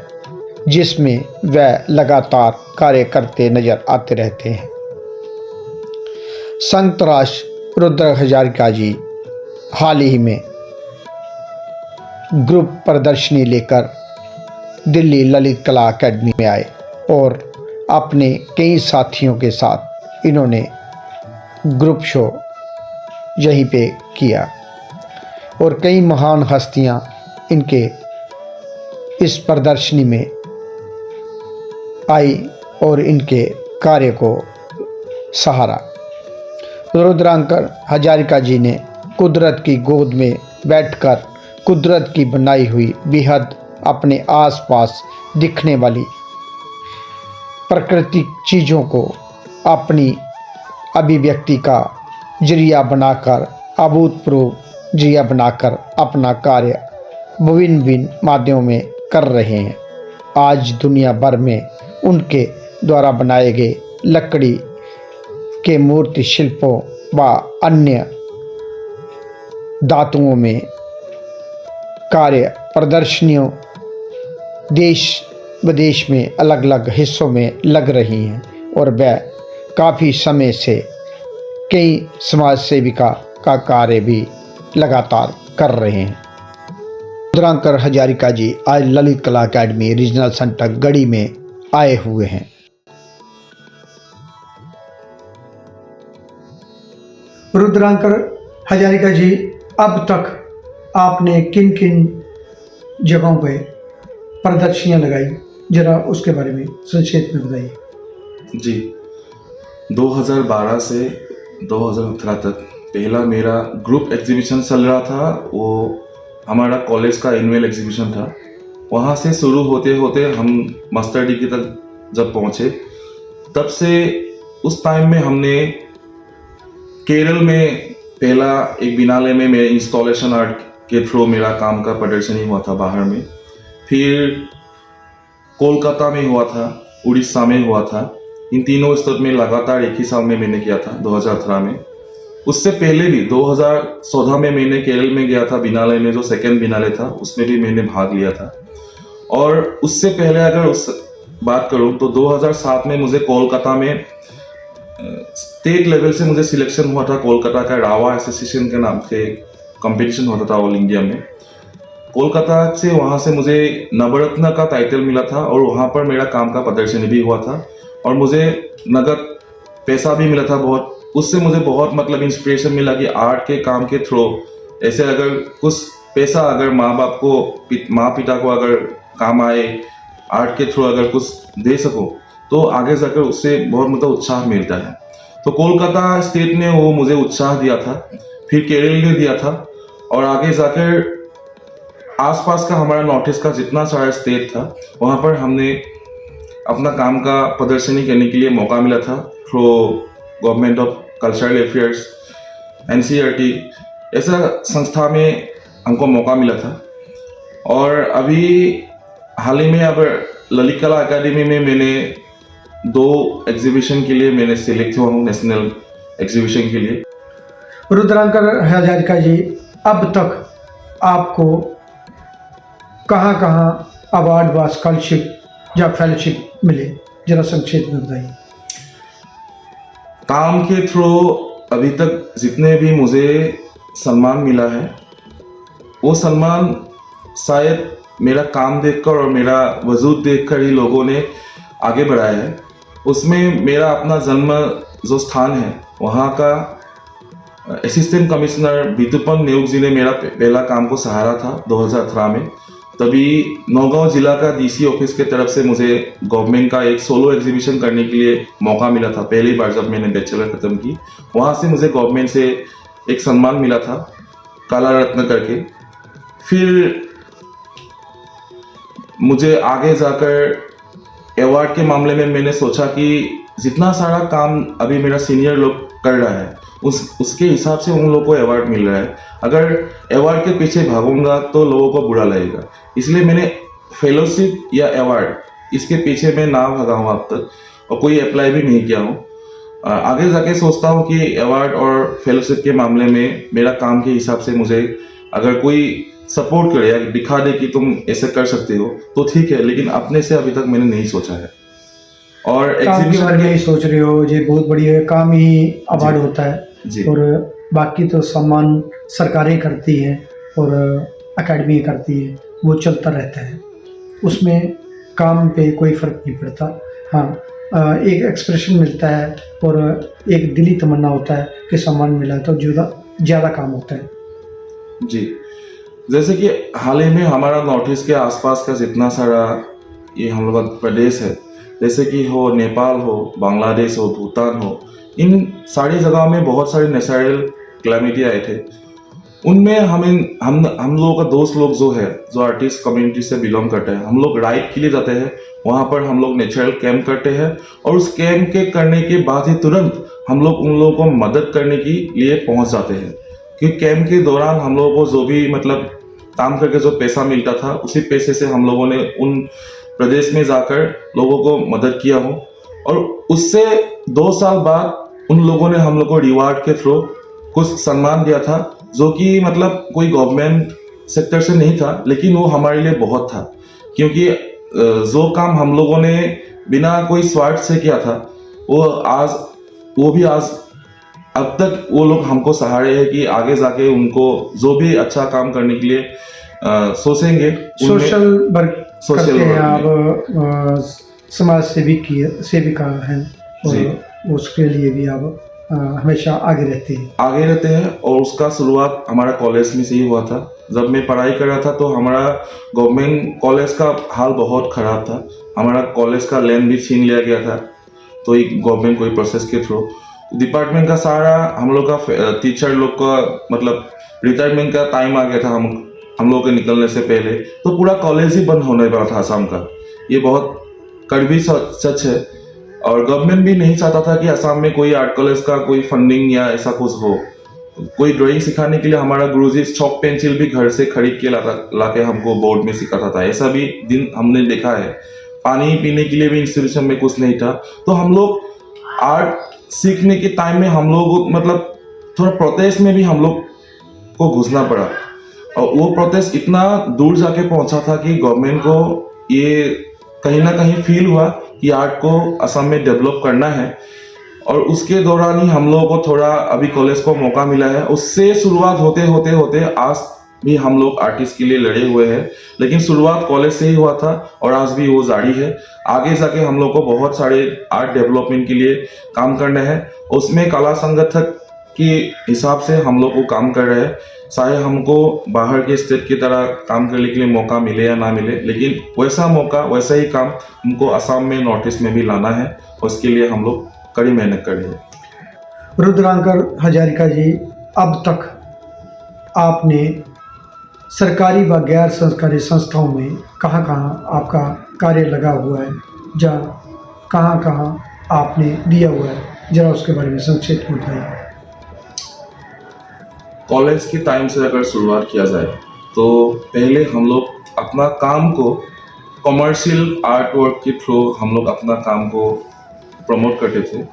जिसमें वह लगातार कार्य करते नजर आते रहते हैं। संयुक्त राष्ट्र रुद्र हजारिका जी हाल ही में ग्रुप प्रदर्शनी लेकर दिल्ली ललित कला अकेडमी में आए और अपने कई साथियों के साथ इन्होंने ग्रुप शो यहीं पे किया और कई महान हस्तियां इनके इस प्रदर्शनी में आई और इनके कार्य को सहारा। रुद्रांकर हजारिका जी ने कुदरत की गोद में बैठकर कुदरत की बनाई हुई बेहद अपने आसपास दिखने वाली प्राकृतिक चीज़ों को अपनी अभिव्यक्ति का जरिया बनाकर, अभूतपूर्व जरिया बनाकर अपना कार्य विभिन्न विभिन्न माध्यमों में कर रहे हैं। आज दुनिया भर में उनके द्वारा बनाए गए लकड़ी के मूर्ति शिल्पों व अन्य धातुओं में कार्य प्रदर्शनियों देश विदेश में अलग अलग हिस्सों में लग रही हैं और वह काफ़ी समय से कई समाज सेविका का कार्य भी लगातार कर रहे हैं। रुद्रांकर हजारिका जी आज ललित कला अकेडमी रीजनल सेंटर गढ़ी में आए हुए हैं। रुद्रांकर हजारिका जी, अब तक आपने किन किन जगहों पे प्रदर्शनियां लगाई, जरा उसके बारे में संक्षेप में बताइए। जी, 2012 से 2018 तक पहला मेरा ग्रुप एग्जीबिशन चल रहा था। वो हमारा कॉलेज का एनुअल एग्जीबिशन था। वहाँ से शुरू होते होते हम मास्टर डिग्री तक जब पहुँचे, तब से उस टाइम में हमने केरल में पहला एक बिनाले में मेरे इंस्टॉलेशन आर्ट के थ्रू मेरा काम का प्रदर्शनी हुआ था बाहर में। फिर कोलकाता में हुआ था, उड़ीसा में हुआ था। इन तीनों स्टेट में लगातार एक ही साल में मैंने किया था, 2018 में। उससे पहले भी 2014 में मैंने केरल में गया था बिनाले में, जो सेकेंड बिनाले था, उसमें भी मैंने भाग लिया था। और उससे पहले अगर उस बात करूं तो 2007 में मुझे कोलकाता में स्टेट लेवल से मुझे सिलेक्शन हुआ था। कोलकाता का रावा एसोसिएशन के नाम से कंपटीशन होता था ऑल इंडिया में। कोलकाता से वहाँ से मुझे नवरत्न का टाइटल मिला था और वहाँ पर मेरा काम का प्रदर्शनी भी हुआ था। और मुझे नगद पैसा भी मिला था बहुत। उससे मुझे बहुत मतलब इंस्पिरेशन मिला कि आर्ट के काम के थ्रू ऐसे अगर कुछ पैसा अगर माँ पिता को अगर काम आए, आर्ट के थ्रू अगर कुछ दे सको तो आगे जाकर उससे बहुत मतलब उत्साह मिलता है। तो कोलकाता स्टेट ने वो मुझे उत्साह दिया था, फिर केरल ने दिया था, और आगे जाकर आसपास का हमारा नॉर्थ ईस्ट का जितना सारा स्टेट था वहाँ पर हमने अपना काम का प्रदर्शनी करने के लिए मौका मिला था through government of cultural affairs, NCERT ऐसा संस्था में हमको मौका मिला था। और अभी हाल ही में अब ललित कला अकादमी में मैंने 2 एग्जीबिशन के लिए मैंने सिलेक्ट हुआ हूँ, नेशनल एग्जीबिशन के लिए। रुद्रांकर हजारिका जी, अब तक आपको कहाँ कहाँ अवार्ड व स्कॉलरशिप या फेलोशिप मिले, जरा संक्षेप में बताइए। काम के थ्रू अभी तक जितने भी मुझे सम्मान मिला है वो सम्मान शायद मेरा काम देखकर और मेरा वजूद देखकर ही लोगों ने आगे बढ़ाया है। उसमें मेरा अपना जन्म जो स्थान है वहाँ का असिस्टेंट कमिश्नर बितुपन नेउक जी ने मेरा पहला काम को सहारा था 2018 में। तभी नौगांव जिला का DC ऑफिस के तरफ से मुझे गवर्नमेंट का एक सोलो एग्जीबिशन करने के लिए मौका मिला था, पहली बार जब मैंने बैचलर ख़त्म की। वहाँ से मुझे गवर्नमेंट से एक सम्मान मिला था काला रत्न करके। फिर मुझे आगे जाकर अवार्ड के मामले में मैंने सोचा कि जितना सारा काम अभी मेरा सीनियर लोग कर रहा है उसके हिसाब से उन लोगों को अवार्ड मिल रहा है। अगर अवार्ड के पीछे भागूंगा तो लोगों को बुरा लगेगा, इसलिए मैंने फेलोशिप या अवार्ड इसके पीछे मैं ना भागा हूँ अब तक, और कोई अप्लाई भी नहीं किया हूँ। आगे जाके सोचता हूँ कि अवार्ड और फेलोशिप के मामले में मेरा काम के हिसाब से मुझे अगर कोई सपोर्ट करे या दिखा दे कि तुम ऐसे कर सकते हो तो ठीक है, लेकिन अपने से अभी तक मैंने नहीं सोचा है। और काम के बारे में ही सोच रहे हो, ये बहुत बढ़िया काम ही अवार्ड होता है जी। और बाकी तो सम्मान सरकारें करती है और अकेडमी करती है, वो चलता रहता है, उसमें काम पे कोई फ़र्क नहीं पड़ता। हाँ, एक एक्सप्रेशन मिलता है और एक दिली तमन्ना होता है कि सम्मान मिला तो ज़्यादा काम होता है। जी, जैसे कि हाल ही में हमारा नॉर्थ ईस्ट के आसपास का जितना सारा ये हम लोग का प्रदेश है, जैसे कि हो नेपाल हो, बांग्लादेश हो, भूटान हो, इन सारी जगहों में बहुत सारे नेचुरल क्लैमिटी आए थे। उनमें हम लोगों का दोस्त लोग जो आर्टिस्ट कम्युनिटी से बिलोंग करते हैं, हम लोग राइड के लिए जाते हैं, वहाँ पर हम लोग नेचुरल कैंप करते हैं और उस कैंप के करने के बाद ही तुरंत हम लोग उन लोगों को मदद करने के लिए पहुँच जाते हैं। क्योंकि कैंप के दौरान हम लोगों को जो भी मतलब काम करके जो पैसा मिलता था उसी पैसे से हम लोगों ने उन प्रदेश में जाकर लोगों को मदद किया हो, और उससे 2 साल बाद उन लोगों ने हम लोग को रिवार्ड के थ्रू कुछ सम्मान दिया था, जो कि मतलब कोई गवर्नमेंट सेक्टर से नहीं था, लेकिन वो हमारे लिए बहुत था। क्योंकि जो काम हम लोगों ने बिना कोई स्वार्थ से किया था वो भी आज अब तक वो लोग हमको सहारे हैं कि आगे जाके उनको जो भी अच्छा काम करने के लिए सोचेंगे। सोशल वर्क करते हैं आप, समाज सेविका हैं और उसके लिए भी आप हमेशा आगे रहते हैं। और उसका शुरुआत हमारा कॉलेज में से ही हुआ था। जब मैं पढ़ाई कर रहा था तो हमारा गवर्नमेंट कॉलेज का हाल बहुत ख़राब था। हमारा कॉलेज का लैंड भी छीन लिया गया था, तो एक गवर्नमेंट कोई प्रोसेस के थ्रू डिपार्टमेंट का सारा हम लोग का टीचर लोग का मतलब रिटायरमेंट का टाइम आ गया था हम लोग के निकलने से पहले, तो पूरा कॉलेज ही बंद होने वाला था असम का। ये बहुत कड़वी सच है, और गवर्नमेंट भी नहीं चाहता था कि असम में कोई आर्ट कॉलेज का कोई फंडिंग या ऐसा कुछ हो। कोई ड्राइंग सिखाने के लिए हमारा गुरुजी चॉक पेंसिल भी घर से खरीद के लाके हमको बोर्ड में सिखाता था। ऐसा भी दिन हमने देखा है। पानी पीने के लिए भी इंस्टीट्यूशन में कुछ नहीं था। तो हम लोग आर्ट सीखने के टाइम में हम लोग मतलब थोड़ा प्रोटेस्ट में भी हम लोग को घुसना पड़ा, और वो प्रोटेस्ट इतना दूर जाके पहुंचा था कि गवर्नमेंट को ये कहीं ना कहीं फील हुआ कि आर्ट को असम में डेवलप करना है, और उसके दौरान ही हम लोगों को थोड़ा अभी कॉलेज को मौका मिला है। उससे शुरुआत होते होते आज भी हम लोग आर्टिस्ट के लिए लड़े हुए हैं, लेकिन शुरुआत कॉलेज से ही हुआ था और आज भी वो जारी है। आगे जाके हम लोग को बहुत सारे आर्ट डेवलपमेंट के लिए काम करना है। उसमें कला संगठक के हिसाब से हम लोग को काम कर रहे हैं, चाहे हमको बाहर के स्टेट की तरह काम करने के लिए मौका मिले या ना मिले, लेकिन वैसा मौका वैसा ही काम हमको असम में, नॉर्थ ईस्ट में भी लाना है। उसके लिए हम लोग कड़ी मेहनत कर रहे हैं। रुद्रांकर हजारिका जी, अब तक आपने सरकारी व गैर सरकारी संस्थाओं में कहाँ कहाँ आपका कार्य लगा हुआ है, जहाँ कहाँ कहाँ आपने दिया हुआ है, जरा उसके बारे में संक्षिप्त में बताइए। कॉलेज के टाइम से अगर शुरुआत किया जाए तो पहले हम लोग अपना काम को कमर्शियल आर्ट वर्क के थ्रू हम लोग अपना काम को प्रमोट करते थे।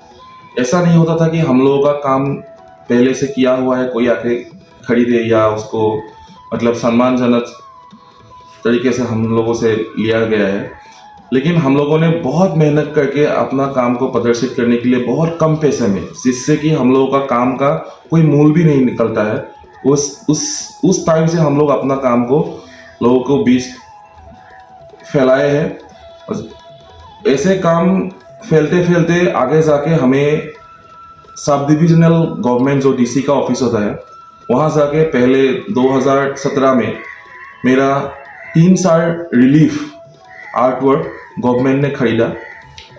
ऐसा नहीं होता था कि हम लोगों का काम पहले से किया हुआ है, कोई आके खरीदे या उसको मतलब सम्मानजनक तरीके से हम लोगों से लिया गया है। लेकिन हम लोगों ने बहुत मेहनत करके अपना काम को प्रदर्शित करने के लिए बहुत कम पैसे में, जिससे कि हम लोगों का काम का कोई मूल भी नहीं निकलता है, उस टाइम से हम लोग अपना काम को लोगों को बीच फैलाए हैं। ऐसे काम फैलते फैलते आगे जाके हमें सब डिविजनल गवर्नमेंट जो डीसी का ऑफिस होता है वहाँ जाके पहले 2017 में मेरा 3 साल रिलीफ आर्ट वर्क गवर्नमेंट ने खरीदा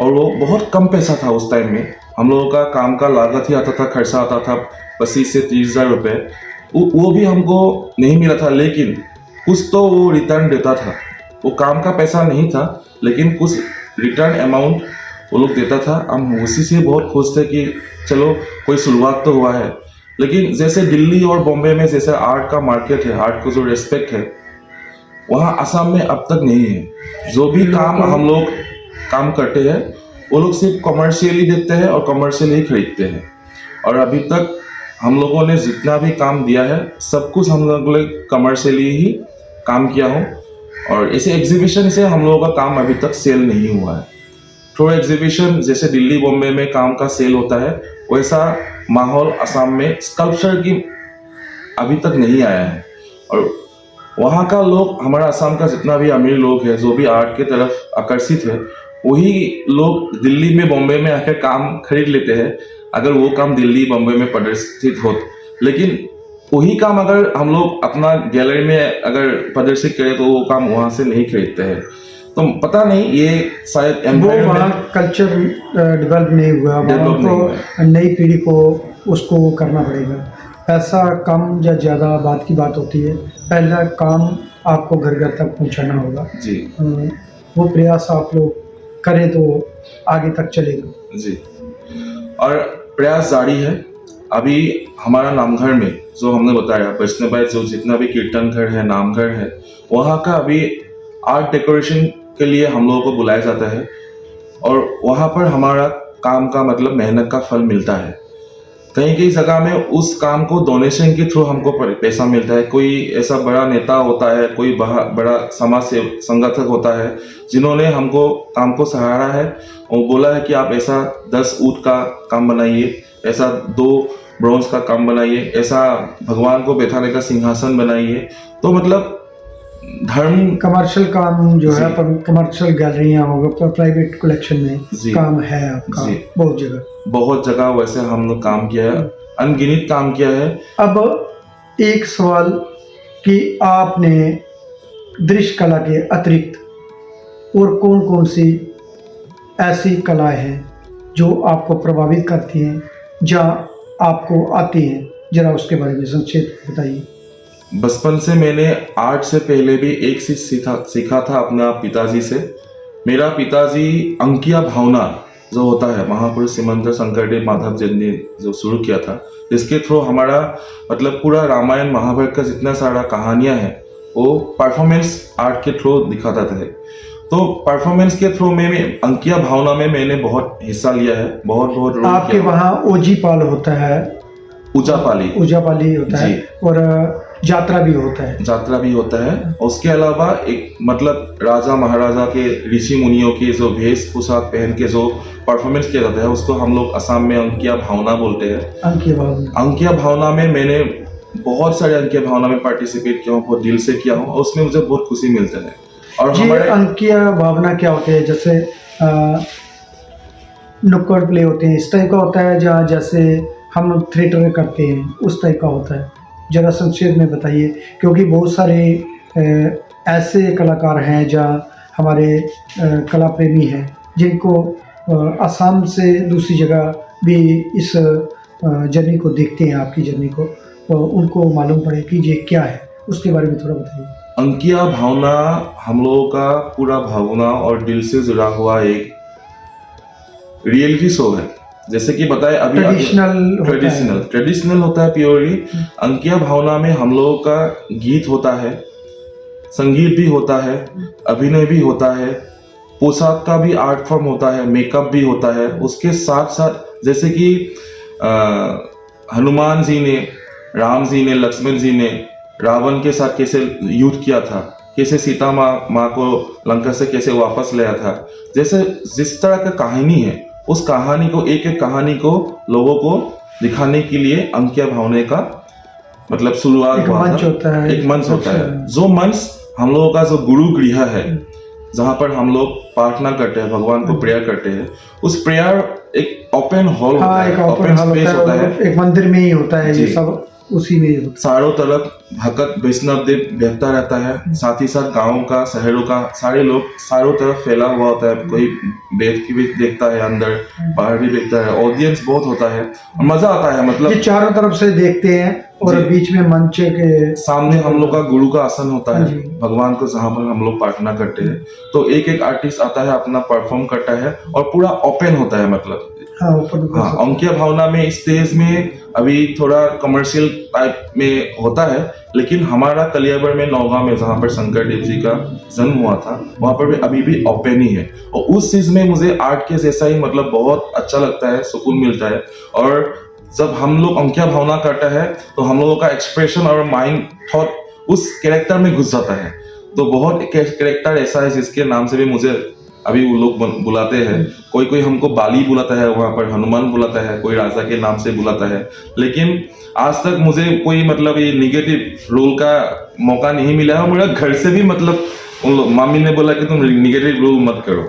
और वो बहुत कम पैसा था उस टाइम में। हम लोगों का काम का लागत ही आता था, खर्चा आता था 25 से 30 हज़ार रुपये। वो भी हमको नहीं मिला था, लेकिन कुछ तो वो रिटर्न देता था। वो काम का पैसा नहीं था, लेकिन कुछ रिटर्न अमाउंट वो लोग देता था। हम उसी से बहुत खुश थे कि चलो कोई शुरुआत तो हुआ है। लेकिन जैसे दिल्ली और बॉम्बे में जैसे आर्ट का मार्केट है, आर्ट को जो रिस्पेक्ट है, वहाँ असम में अब तक नहीं है। जो भी काम हम लोग काम करते हैं वो लोग सिर्फ कमर्शियली देखते हैं और कमर्शियल ही खरीदते हैं। और अभी तक हम लोगों ने जितना भी काम दिया है सब कुछ हम लोगों ने कमर्शियली ही काम किया हो। और ऐसे एग्जीबिशन से हम लोगों का काम अभी तक सेल नहीं हुआ है। थोड़ा एग्जीबिशन जैसे दिल्ली बॉम्बे में काम का सेल होता है, वैसा माहौल असम में स्कल्पचर की अभी तक नहीं आया है। और वहाँ का लोग, हमारा असम का जितना भी अमीर लोग है, जो भी आर्ट की तरफ आकर्षित है, वही लोग दिल्ली में बॉम्बे में आकर काम खरीद लेते हैं अगर वो काम दिल्ली बॉम्बे में प्रदर्शित हो। लेकिन वही काम अगर हम लोग अपना गैलरी में अगर प्रदर्शित करें तो वो काम वहाँ से नहीं खरीदते हैं। तो पता नहीं, ये शायद वहाँ कल्चर डेवलप नहीं हुआ, वहाँ तो नई पीढ़ी को उसको करना पड़ेगा। पैसा कम या ज़्यादा बात की बात होती है, पहला काम आपको घर घर तक पहुँचाना होगा जी। वो प्रयास आप लोग करें तो आगे तक चलेगा जी। और प्रयास जारी है। अभी हमारा नामघर में जो हमने बताया, वैष्णव जो जितना भी कीर्तन घर है, नामघर है, वहाँ का अभी आर्ट डेकोरेशन के लिए हम लोगों को बुलाया जाता है और वहाँ पर हमारा काम का मतलब मेहनत का फल मिलता है। कहीं कहीं जगह में उस काम को डोनेशन के थ्रू हमको पैसा मिलता है। कोई ऐसा बड़ा नेता होता है, कोई बड़ा समाज से संगठक होता है जिन्होंने हमको काम को सहारा है और बोला है कि आप ऐसा 10 ऊँट का काम बनाइए, ऐसा 2 ब्रोंज का काम बनाइए, ऐसा भगवान को बैठाने का सिंहासन बनाइए। तो मतलब धर्म कमर्शियल काम जो है, कमर्शियल गैलरियाँ होगा, प्राइवेट कलेक्शन में काम है आपका बहुत जगह वैसे हम लोग काम किया है, अनगिनत काम किया है। अब एक सवाल कि आपने दृश्य कला के अतिरिक्त और कौन कौन सी ऐसी कलाएं हैं जो आपको प्रभावित करती हैं, जहाँ आपको आती हैं, जरा उसके बारे में संक्षेप बताइए। बचपन से मैंने आर्ट से पहले भी एक चीज सीखा था अपना पिताजी से। मेरा पिताजी अंकिया भावना जो होता है, महापुरुष श्रीमंत शंकरदेव माधव जी ने जो शुरू किया था, जिसके थ्रू हमारा मतलब पूरा रामायण महाभारत का जितना सारा कहानियां हैं वो परफॉर्मेंस आर्ट के थ्रू दिखाता था। तो परफॉर्मेंस के थ्रू में अंकिया भावना में मैंने बहुत हिस्सा लिया है, बहुत रोल आपके वहाँ ओजी पाल होता है, उजापाली होता है और यात्रा भी होता है। उसके अलावा एक मतलब राजा महाराजा के ऋषि मुनियों के जो वेश पोशाक पहन के जो परफॉर्मेंस किया जाता है उसको हम लोग असम में अंकिया भावना बोलते हैं। अंकिया भावना में मैंने बहुत सारे अंकीय भावना में पार्टिसिपेट किया हूँ, बहुत दिल से किया हूँ और उसमें मुझे बहुत खुशी मिलता है। और ये हमारे अंकीय भावना क्या होते हैं? जैसे नुक्कड़ प्ले होते हैं, इस टाइप का होता है, जहाँ जैसे हम थिएटर करते हैं उस टाइप का होता है? ज़रा संक्षेप में बताइए, क्योंकि बहुत सारे ऐसे कलाकार हैं जहाँ हमारे कला प्रेमी हैं जिनको असम से दूसरी जगह भी इस जर्नी को देखते हैं, आपकी जर्नी को, तो उनको मालूम पड़े कि ये क्या है, उसके बारे में थोड़ा बताइए। अंकीय भावना हम लोगों का पूरा भावना और दिल से जुड़ा हुआ एक रियलिटी शो है। जैसे कि बताए अभी ट्रेडिशनल होता है प्योरली। अंकीय भावना में हम लोगों का गीत होता है, संगीत भी होता है, अभिनय भी होता है, पोशाक का भी आर्ट फॉर्म होता है, मेकअप भी होता है। उसके साथ साथ जैसे कि हनुमान जी ने, राम जी ने, लक्ष्मण जी ने रावण के साथ कैसे युद्ध किया था, कैसे सीता माँ को लंका से कैसे वापस लाया था, जैसे जिस तरह का कहानी है उस कहानी को, एक एक कहानी को लोगों को दिखाने के लिए अंकीय भावना का मतलब शुरुआत हुआ था। एक मंच होता है, जो मंच हम लोगों का जो गुरु गृह है, जहाँ पर हम लोग प्रार्थना करते हैं, भगवान को प्रेयर करते हैं, उस प्रेयर एक ओपन हॉल होता है, ओपन स्पेस होता है, एक मंदिर में ही होता है, ये सब उसी में होता है। चारों तरफ भगत वैष्णव देव बहता रहता है, साथ ही साथ गाँव का, शहरों का सारे लोग चारों तरफ फैला हुआ होता है। कोई बैठ के भी देखता है, अंदर बाहर भी देखता है, ऑडियंस बहुत होता है और मजा आता है। मतलब ये चारों तरफ से देखते हैं और बीच में मंच के सामने हम लोग का गुरु का आसन होता है, भगवान को जहाँ पर हम लोग प्रार्थना करते हैं। तो एक एक आर्टिस्ट आता है, अपना परफॉर्म करता है और पूरा ओपन होता है। मतलब अंकीय भावना में स्टेज में अभी थोड़ा कमर्शियल टाइप में होता है, लेकिन हमारा कलियाबर में, नौगांव में, जहाँ पर शंकर देव जी का जन्म हुआ था, वहाँ पर भी अभी भी ओपन ही है। और उस चीज में मुझे आर्ट के जैसा ही मतलब बहुत अच्छा लगता है, सुकून मिलता है। और जब हम लोग अंकीय भावना करता है तो हम लोगों का एक्सप्रेशन और माइंड थॉट उस कैरेक्टर में घुस जाता है। तो बहुत कैरेक्टर ऐसा है जिसके नाम से भी मुझे अभी वो लोग बुलाते हैं। कोई हमको बाली बुलाता है, वहाँ पर हनुमान बुलाता है, कोई राजा के नाम से बुलाता है। लेकिन आज तक मुझे कोई मतलब ये निगेटिव रोल का मौका नहीं मिला है। मेरा घर से भी मतलब उन लोग, मामी ने बोला कि तुम निगेटिव रोल मत करो,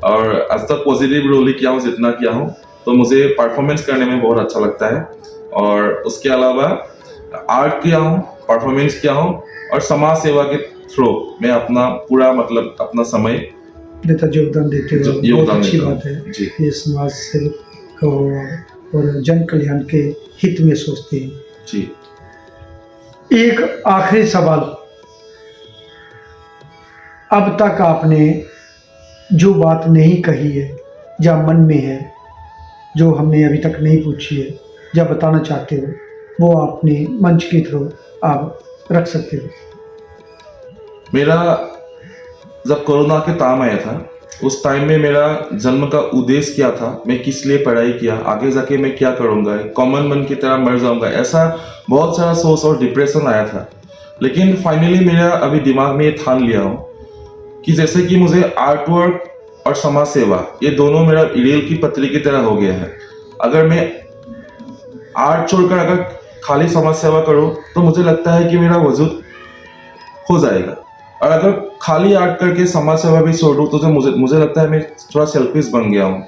और आज तक पॉजिटिव रोल ही किया हूँ जितना किया हूँ। तो मुझे परफॉर्मेंस करने में बहुत अच्छा लगता है। और उसके अलावा आर्ट किया हूँ, परफॉर्मेंस किया हूँ, और समाज सेवा के थ्रू मैं अपना पूरा मतलब अपना समय योगदान देते हो। बहुत अच्छी बात है, ये समाज सेवक को और जन कल्याण के हित में सोचते हैं जी। एक आखिरी सवाल, अब तक आपने जो बात नहीं कही है, जो मन में है, जो हमने अभी तक नहीं पूछी है, जो बताना चाहते हो, वो अपने मंच के थ्रू आप रख सकते हो। मेरा जब कोरोना के टाइम आया था, उस टाइम में मेरा जन्म का उद्देश्य क्या था, मैं किस लिए पढ़ाई किया, आगे जाके मैं क्या करूँगा, कॉमन मैन की तरह मर जाऊँगा, ऐसा बहुत सारा सोच और डिप्रेशन आया था। लेकिन फाइनली मेरा अभी दिमाग में ये ठान लिया हूँ कि जैसे कि मुझे आर्ट वर्क और समाज सेवा, ये दोनों मेरा रेल की पटरी की तरह हो गया है। अगर मैं आर्ट छोड़कर अगर खाली समाज सेवा करूँ तो मुझे लगता है कि मेरा वजूद हो जाएगा, और अगर खाली आर्ट करके समाज सेवा भी छोड़ दूँ तो मुझे लगता है मैं थोड़ा सेल्फिश बन गया हूँ।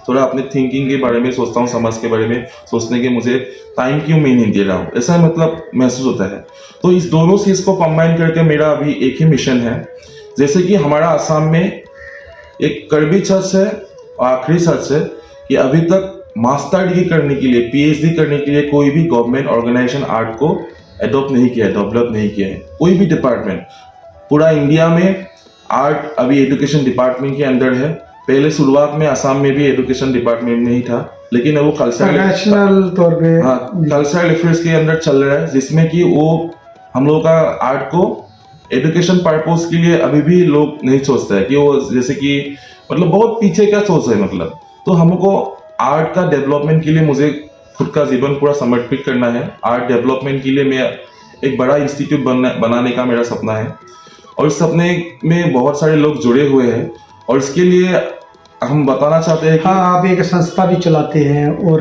थोड़ा अपने थिंकिंग के बारे में सोचता हूँ, समाज के बारे में सोचने के मुझे टाइम क्यों मैं नहीं दे रहा हूँ, ऐसा मतलब महसूस होता है। तो इस दोनों चीज़ को कंबाइन करके मेरा अभी एक ही मिशन है। जैसे कि हमारा असम में एक कड़वी सच है और आखिरी सच है कि अभी तक मास्टर डिग्री करने के लिए, PhD करने के लिए कोई भी गवर्नमेंट ऑर्गेनाइजेशन आर्ट को एडॉप्ट नहीं किया है, डेवलप नहीं किया है, कोई भी डिपार्टमेंट। पूरा इंडिया में आर्ट अभी एजुकेशन डिपार्टमेंट के अंदर है। पहले शुरुआत में असम में भी एजुकेशन डिपार्टमेंट में ही था, लेकिन वो नेशनल तौर पे कल्चरल अफेयर्स के अंदर चल रहा है, जिसमें कि वो हम लोग का आर्ट को एजुकेशन पर्पस के लिए अभी भी लोग नहीं सोचते हैं कि वो जैसे कि मतलब बहुत पीछे का सोच है। मतलब तो हमको आर्ट का डेवलपमेंट के लिए मुझे खुद का जीवन पूरा समर्पित करना है। आर्ट डेवलपमेंट के लिए मैं एक बड़ा इंस्टीट्यूट बनाने का मेरा सपना है, और इस सपने में बहुत सारे लोग जुड़े हुए हैं। और इसके लिए हम बताना चाहते हैं कि हाँ, आप एक संस्था भी चलाते हैं और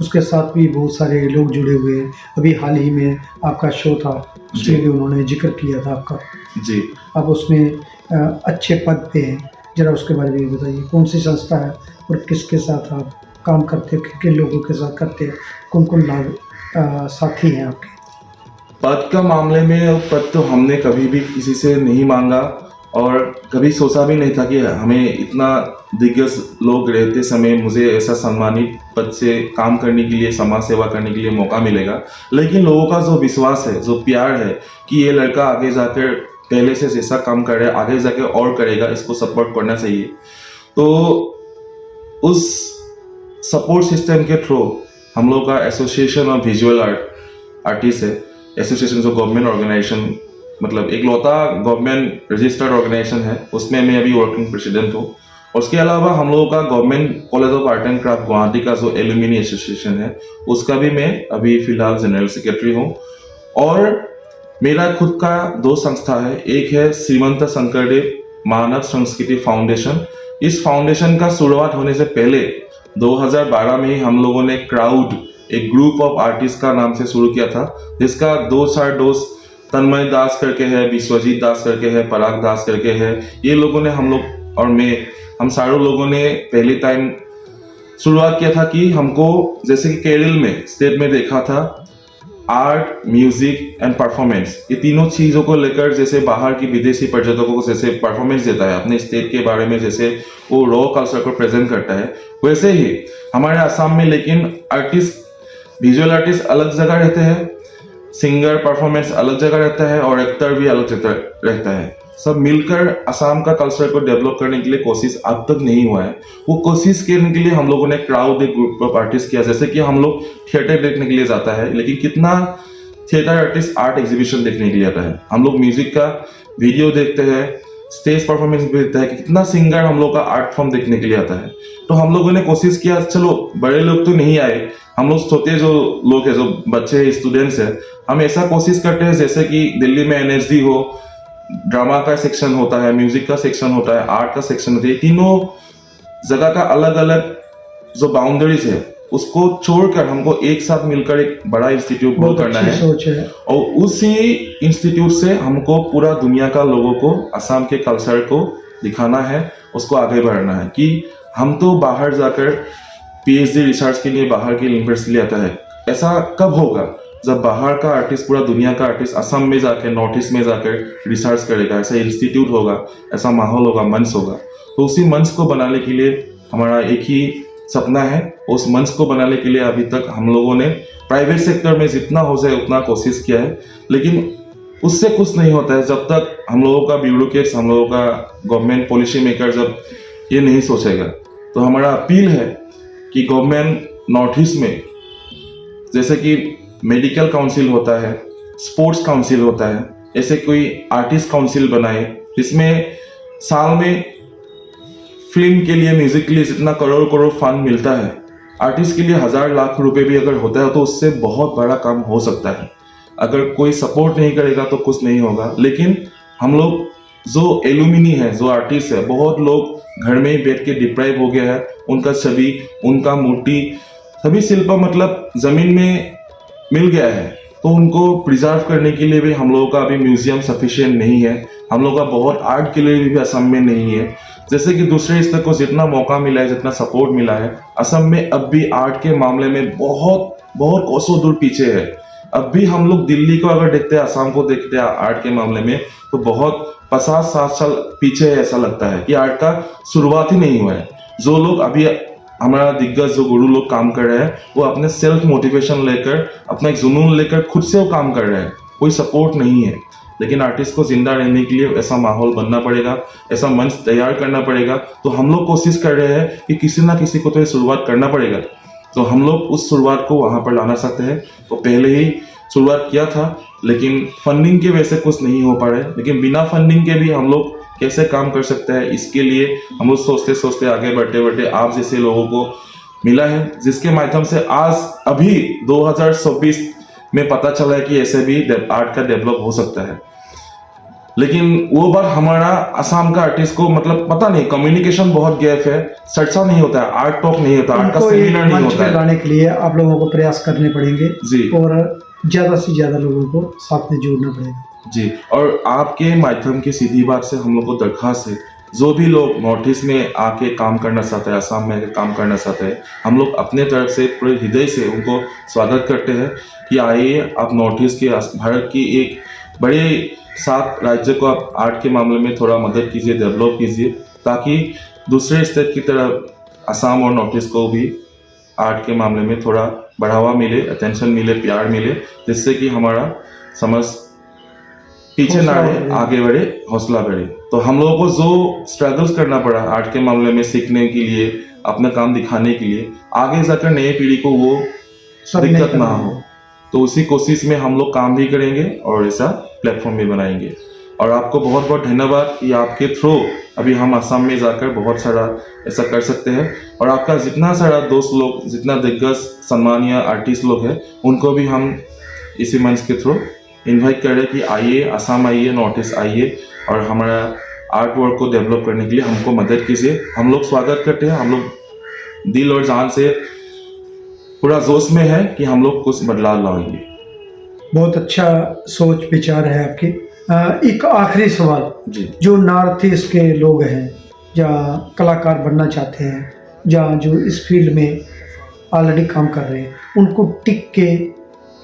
उसके साथ भी बहुत सारे लोग जुड़े हुए हैं। अभी हाल ही में आपका शो था, उसमें जी। भी उन्होंने जिक्र किया था आपका। जी। आप उसमें अच्छे पद पे हैं, ज़रा उसके बारे में भी बताइए। कौन सी संस्था है और किसके साथ आप काम करते हैं, किन लोगों के साथ करते हैं, कौन कौन साथी हैं आपके? पद का मामले में पद तो हमने कभी भी किसी से नहीं मांगा और कभी सोचा भी नहीं था कि हमें इतना दिग्गज लोग रहते समय मुझे ऐसा सम्मानित पद से काम करने के लिए, समाज सेवा करने के लिए मौका मिलेगा। लेकिन लोगों का जो विश्वास है, जो प्यार है कि ये लड़का आगे जाकर पहले से जैसा काम कर रहा है आगे जाकर और करेगा, इसको सपोर्ट करना चाहिए। तो उस सपोर्ट सिस्टम के थ्रू हम लोग का एसोसिएशन ऑफ विजुअल आर्टिस्ट है, एसोसिएशन जो गवर्नमेंट ऑर्गेनाइजेशन, मतलब एक लौता गवर्नमेंट रजिस्टर्ड ऑर्गेनाइजेशन है, उसमें मैं अभी वर्किंग प्रेसिडेंट हूँ। और उसके अलावा हम लोगों का government college of art and craft Guwahati का जो एल्यूमिनी एसोसिएशन है, उसका भी मैं अभी फिलहाल जनरल सेक्रेटरी हूँ। और मेरा खुद का दो संस्था है, एक है श्रीमंत शंकरदेव मानव संस्कृति फाउंडेशन। इस फाउंडेशन का शुरुआत होने से पहले 2012 में ही हम लोगों ने क्राउड, एक ग्रुप ऑफ आर्टिस्ट का नाम से शुरू किया था, जिसका दो चार दोस्त तन्मय दास करके है, विश्वजीत दास करके है, पराग दास करके है, ये लोगों ने हम लोग और मैं, हम सारों लोगों ने पहले टाइम शुरुआत किया था कि हमको जैसे कि केरल में स्टेट में देखा था आर्ट, म्यूजिक एंड परफॉर्मेंस, ये तीनों चीज़ों को लेकर जैसे बाहर की विदेशी पर्यटकों को जैसे परफॉर्मेंस देता है अपने स्टेट के बारे में, जैसे वो रॉ कल्चर को प्रेजेंट करता है, वैसे ही हमारे असम में लेकिन आर्टिस्ट, विजुअल आर्टिस्ट अलग जगह रहते हैं, सिंगर परफॉर्मेंस अलग जगह रहता है और एक्टर भी अलग जगह रहता है। सब मिलकर असम का कल्चर को डेवलप करने के लिए कोशिश अब तक नहीं हुआ है। वो कोशिश करने के लिए हम लोगों ने क्राउड, एक ग्रुप ऑफ आर्टिस्ट किया। जैसे कि हम लोग थिएटर देखने के लिए जाता है, लेकिन कितना थिएटर आर्टिस्ट आर्ट एग्जीबिशन देखने के लिए आता है, हम लोग म्यूजिक का वीडियो देखते हैं, स्टेज परफॉर्मेंस भी देखते हैं, कि कितना सिंगर हम लोग का आर्ट फॉर्म देखने के लिए आता है। तो हम लोगों ने कोशिश किया, चलो बड़े लोग तो नहीं आए, हम लोग छोटे जो लोग हैं, जो बच्चे स्टूडेंट्स हैं, हम ऐसा कोशिश करते हैं जैसे कि दिल्ली में एनएसडी हो, ड्रामा का सेक्शन होता है, म्यूजिक का सेक्शन होता है, आर्ट का सेक्शन होता है, तीनों जगह का अलग अलग जो बाउंड्रीज है उसको छोड़कर हमको एक साथ मिलकर एक बड़ा इंस्टीट्यूट ग्रो करना है। सोच है। और उसी इंस्टीट्यूट से हमको पूरा दुनिया का लोगों को असम के कल्चर को दिखाना है, उसको आगे बढ़ाना है। कि हम तो बाहर जाकर पीएचडी रिसर्च के लिए बाहर की यूनिवर्सिटी आता है, ऐसा कब होगा जब बाहर का आर्टिस्ट, पूरा दुनिया का आर्टिस्ट असम में जाकर, नॉर्थ ईस्ट में जाकर रिसर्च करेगा, ऐसा इंस्टीट्यूट होगा, ऐसा माहौल होगा, मंच होगा। तो उसी मंच को बनाने के लिए हमारा एक ही सपना है। उस मंच को बनाने के लिए अभी तक हम लोगों ने प्राइवेट सेक्टर में जितना हो जाए उतना कोशिश किया है, लेकिन उससे कुछ नहीं होता है जब तक हम लोगों का ब्यूरोक्रेट्स, हम लोगों का गवर्नमेंट पॉलिसी मेकर जब ये नहीं सोचेगा। तो हमारा अपील है कि गवर्नमेंट नॉर्थ ईस्ट में जैसे कि मेडिकल काउंसिल होता है, स्पोर्ट्स काउंसिल होता है, ऐसे कोई आर्टिस्ट काउंसिल बनाए जिसमें साल में फिल्म के लिए, म्यूजिक के लिए जितना करोड़ करोड़ फंड मिलता है, आर्टिस्ट के लिए 1000 लाख रुपए भी अगर होता है तो उससे बहुत बड़ा काम हो सकता है। अगर कोई सपोर्ट नहीं करेगा तो कुछ नहीं होगा। लेकिन हम लोग जो एल्यूमिनी है, जो आर्टिस्ट है, बहुत लोग घर में ही बैठ के डिप्राइव हो गया है, उनका छवि, उनका मूर्ति, सभी शिल्प मतलब जमीन में मिल गया है, तो उनको प्रिजर्व करने के लिए भी हम लोगों का अभी म्यूजियम सफिशिएंट नहीं है, हम लोगों का बहुत आर्ट गैलरी भी असम में नहीं है। जैसे कि दूसरे स्तर को जितना मौका मिला है, जितना सपोर्ट मिला है, असम में अब भी आर्ट के मामले में बहुत बहुत कोसों दूर पीछे है। अब भी हम लोग दिल्ली को अगर देखते हैं, असम को देखते हैं आर्ट के मामले में, तो बहुत 50-60 साल पीछे है। ऐसा लगता है कि आर्ट का शुरुआत ही नहीं हुआ है। जो लोग अभी हमारा दिग्गज जो गुरु लोग काम कर रहे हैं, वो अपने सेल्फ मोटिवेशन लेकर, अपना एक जुनून लेकर खुद से वो काम कर रहे हैं, कोई सपोर्ट नहीं है। लेकिन आर्टिस्ट को जिंदा रहने के लिए ऐसा माहौल बनना पड़ेगा, ऐसा मंच तैयार करना पड़ेगा। तो हम लोग कोशिश कर रहे हैं कि किसी ना किसी को तो ये शुरुआत करना पड़ेगा। तो हम लोग उस शुरुआत को वहाँ पर लाना सकते हैं। तो पहले ही शुरुआत किया था, लेकिन फंडिंग की वजह से कुछ नहीं हो पा रहा है। लेकिन बिना फंडिंग के भी हम लोग कैसे काम कर सकते हैं, इसके लिए हम लोग सोचते सोचते आगे बढ़ते बढ़ते आप जैसे लोगों को मिला है, जिसके माध्यम से आज अभी 2026 में पता चला है कि ऐसे भी आर्ट का डेवलप हो सकता है। लेकिन वो बार हमारा असम का आर्टिस्ट को मतलब पता नहीं, कम्युनिकेशन बहुत गैप है, चर्चा नहीं होता है, आर्ट टॉक नहीं होता, आर्ट का उनको एक सेमिनार नहीं मंच होता पे है। लाने के लिए आप लोगों को प्रयास करने पड़ेंगे जी और ज़्यादा से ज़्यादा लोगों को साथ में जोड़ना पड़ेगा। जी, और आपके माध्यम की सीधी बात से हम लोग को दरख्वास्त है, जो भी लोग नॉर्थ ईस्ट में आके काम करना चाहते हैं, असम में आके काम करना चाहते हैं, हम लोग अपने तरफ से पूरे हृदय से उनको स्वागत करते हैं कि आइए आप नॉर्थ ईस्ट के भारत की एक बड़े 7 राज्य को आप आर्ट के मामले में थोड़ा मदद कीजिए, डेवलप कीजिए, ताकि दूसरे स्टेट की तरह असम और नॉर्थ ईस्ट को भी आर्ट के मामले में थोड़ा बढ़ावा मिले, अटेंशन मिले, प्यार मिले, जिससे कि हमारा समझ पीछे ना रहे, आगे बढ़े, हौसला बढ़े। तो हम लोगों को जो स्ट्रगल्स करना पड़ा आर्ट के मामले में सीखने के लिए, अपना काम दिखाने के लिए, आगे जाकर नई पीढ़ी को वो सब नहीं दिक्कत ना करना हो, तो उसी कोशिश में हम लोग काम भी करेंगे और ऐसा प्लेटफॉर्म भी बनाएंगे। और आपको बहुत बहुत धन्यवाद कि आपके थ्रू अभी हम असम में जाकर बहुत सारा ऐसा कर सकते हैं, और आपका जितना सारा दोस्त लोग, जितना दिग्गज सम्मानीय आर्टिस्ट लोग हैं, उनको भी हम इसी मंच के थ्रू इनवाइट कर रहे हैं कि आइए, असम आइए, नॉर्थ ईस्ट आइए और हमारा आर्ट वर्क को डेवलप करने के लिए हमको मदद कीजिए। हम लोग स्वागत करते हैं, हम लोग दिल और जान से पूरा जोश में है कि हम लोग कुछ बदलाव लाएंगे। बहुत अच्छा सोच विचार है आपकी। एक आखिरी सवाल, जी जो नॉर्थ ईस्ट के लोग हैं, जहाँ कलाकार बनना चाहते हैं, जहाँ जो इस फील्ड में ऑलरेडी काम कर रहे हैं, उनको टिक के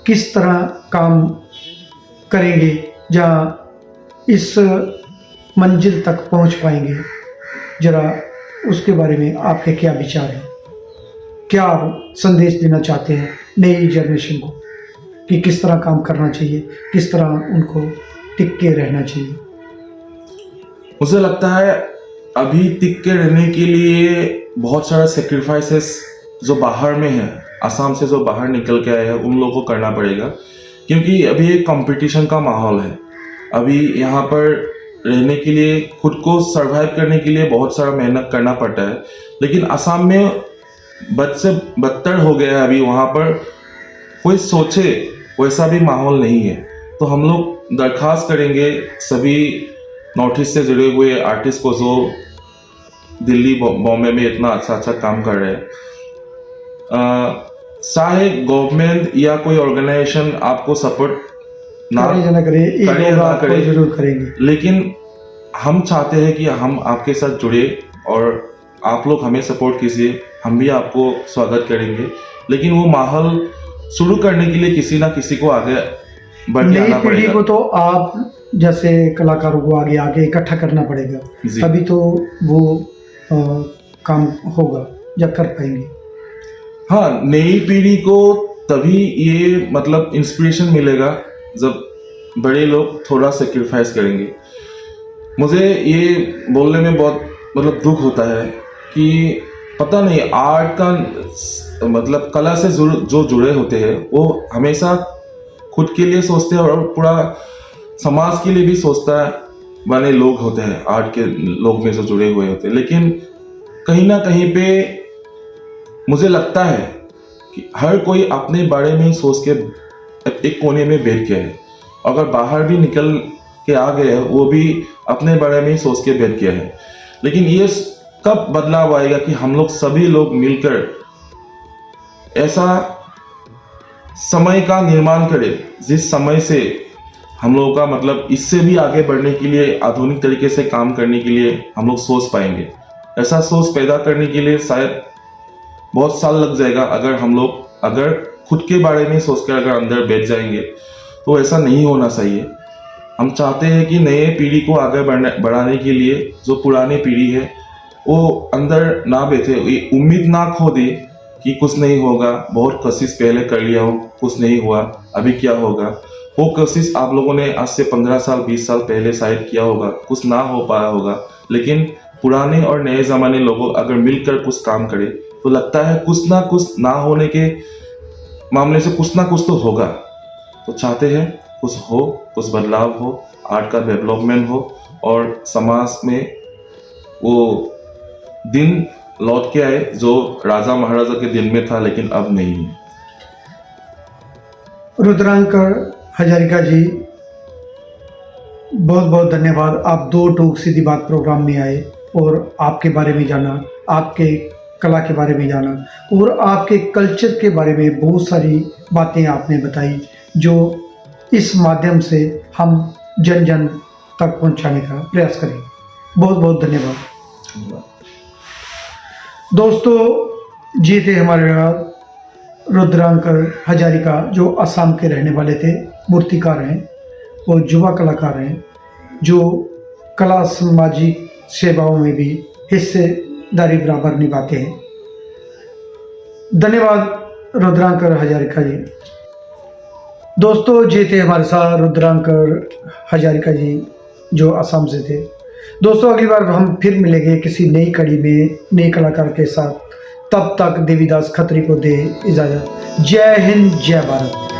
किस तरह काम करेंगे, जहाँ इस मंजिल तक पहुँच पाएंगे, जरा उसके बारे में आपके क्या विचार हैं? क्या आप संदेश देना चाहते हैं नई जनरेशन को कि किस तरह काम करना चाहिए, किस तरह उनको टिक के रहना चाहिए? मुझे लगता है अभी टिक के रहने के लिए बहुत सारा सेक्रीफाइसेस जो बाहर में है, असम से जो बाहर निकल के आए हैं, उन लोगों को करना पड़ेगा, क्योंकि अभी एक कंपटीशन का माहौल है। अभी यहाँ पर रहने के लिए, खुद को सरवाइव करने के लिए बहुत सारा मेहनत करना पड़ता है, लेकिन असम में बद से बदतर हो गया है। अभी वहाँ पर कोई सोचे वैसा भी माहौल नहीं है। तो हम लोग दरख्वास्त करेंगे सभी नॉर्थ ईस्ट से जुड़े हुए आर्टिस्ट को, जो दिल्ली बॉम्बे में इतना अच्छा अच्छा काम कर रहे हैं, चाहे गवर्नमेंट या कोई ऑर्गेनाइजेशन आपको सपोर्ट ना करे, एक करे लोग ना आपको करे, जरूर करेंगे। लेकिन हम चाहते हैं कि हम आपके साथ जुड़े और आप लोग हमें सपोर्ट कीजिए, हम भी आपको स्वागत करेंगे। लेकिन वो माहौल शुरू करने के लिए किसी ना किसी को आगे बढ़ के नई आना पीढ़ी पड़ेगा। को तो आप जैसे कलाकारों को आगे आगे इकट्ठा करना पड़ेगा, जी। तभी तो वो काम होगा, जब कर पाएंगे। हाँ, नई पीढ़ी को तभी ये मतलब इंस्पिरेशन मिलेगा जब बड़े लोग थोड़ा सेक्रीफाइस करेंगे। मुझे ये बोलने में बहुत मतलब दुख होता है कि पता नहीं, आर्ट का मतलब कला से जो जुड़े होते हैं वो हमेशा खुद के लिए सोचते हैं और पूरा समाज के लिए भी सोचता वाले लोग होते हैं, आर्ट के लोग में जो जुड़े हुए होते हैं। लेकिन कहीं ना कहीं पे मुझे लगता है कि हर कोई अपने बारे में ही सोच के एक कोने में बैठ गया है। अगर बाहर भी निकल के आ गए हैं, वो भी अपने बारे में ही सोच के बैठ गया है। लेकिन ये कब बदलाव आएगा कि हम लोग सभी लोग मिलकर ऐसा समय का निर्माण करें जिस समय से हम लोगों का मतलब इससे भी आगे बढ़ने के लिए, आधुनिक तरीके से काम करने के लिए हम लोग सोच पाएंगे। ऐसा सोच पैदा करने के लिए शायद बहुत साल लग जाएगा। अगर खुद के बारे में सोचकर अगर अंदर बैठ जाएंगे तो ऐसा नहीं होना चाहिए। हम चाहते हैं कि नए पीढ़ी को आगे बढ़ाने के लिए जो पुरानी पीढ़ी है वो अंदर ना बैठे, ये उम्मीद ना खो दे कि कुछ नहीं होगा, बहुत कोशिश पहले कर लिया हो, कुछ नहीं हुआ, अभी क्या होगा। वो कोशिश आप लोगों ने आज से 15 साल 20 साल पहले शायद किया होगा, कुछ ना हो पाया होगा, लेकिन पुराने और नए ज़माने लोगों अगर मिलकर कुछ काम करें तो लगता है कुछ ना होने के मामले से कुछ ना कुछ तो होगा। तो चाहते हैं कुछ हो, कुछ बदलाव हो, आर्ट का डेवलपमेंट हो और समाज में वो दिन लौट के आए जो राजा महाराजा के दिन में था, लेकिन अब नहीं है। रुद्रांकर हजारिका जी, बहुत बहुत धन्यवाद। आप दो टूक सीधी बात प्रोग्राम में आए और आपके बारे में जाना, आपके कला के बारे में जाना और आपके कल्चर के बारे में बहुत सारी बातें आपने बताई जो इस माध्यम से हम जन जन तक पहुंचाने का प्रयास करें। बहुत बहुत धन्यवाद। दोस्तों, जी थे हमारे साथ रुद्रांकर हजारिका जो असम के रहने वाले थे, मूर्तिकार हैं और युवा कलाकार हैं जो कला सामाजिक सेवाओं में भी हिस्सेदारी बराबर निभाते हैं। धन्यवाद रुद्रांकर हजारिका जी। दोस्तों, जी थे हमारे साथ रुद्रांकर हजारिका जी जो असम से थे। दोस्तों, अगली बार हम फिर मिलेंगे किसी नई कड़ी में नए कलाकार के साथ। तब तक देवीदास खत्री को दे इजाज़त। जय हिंद, जय भारत।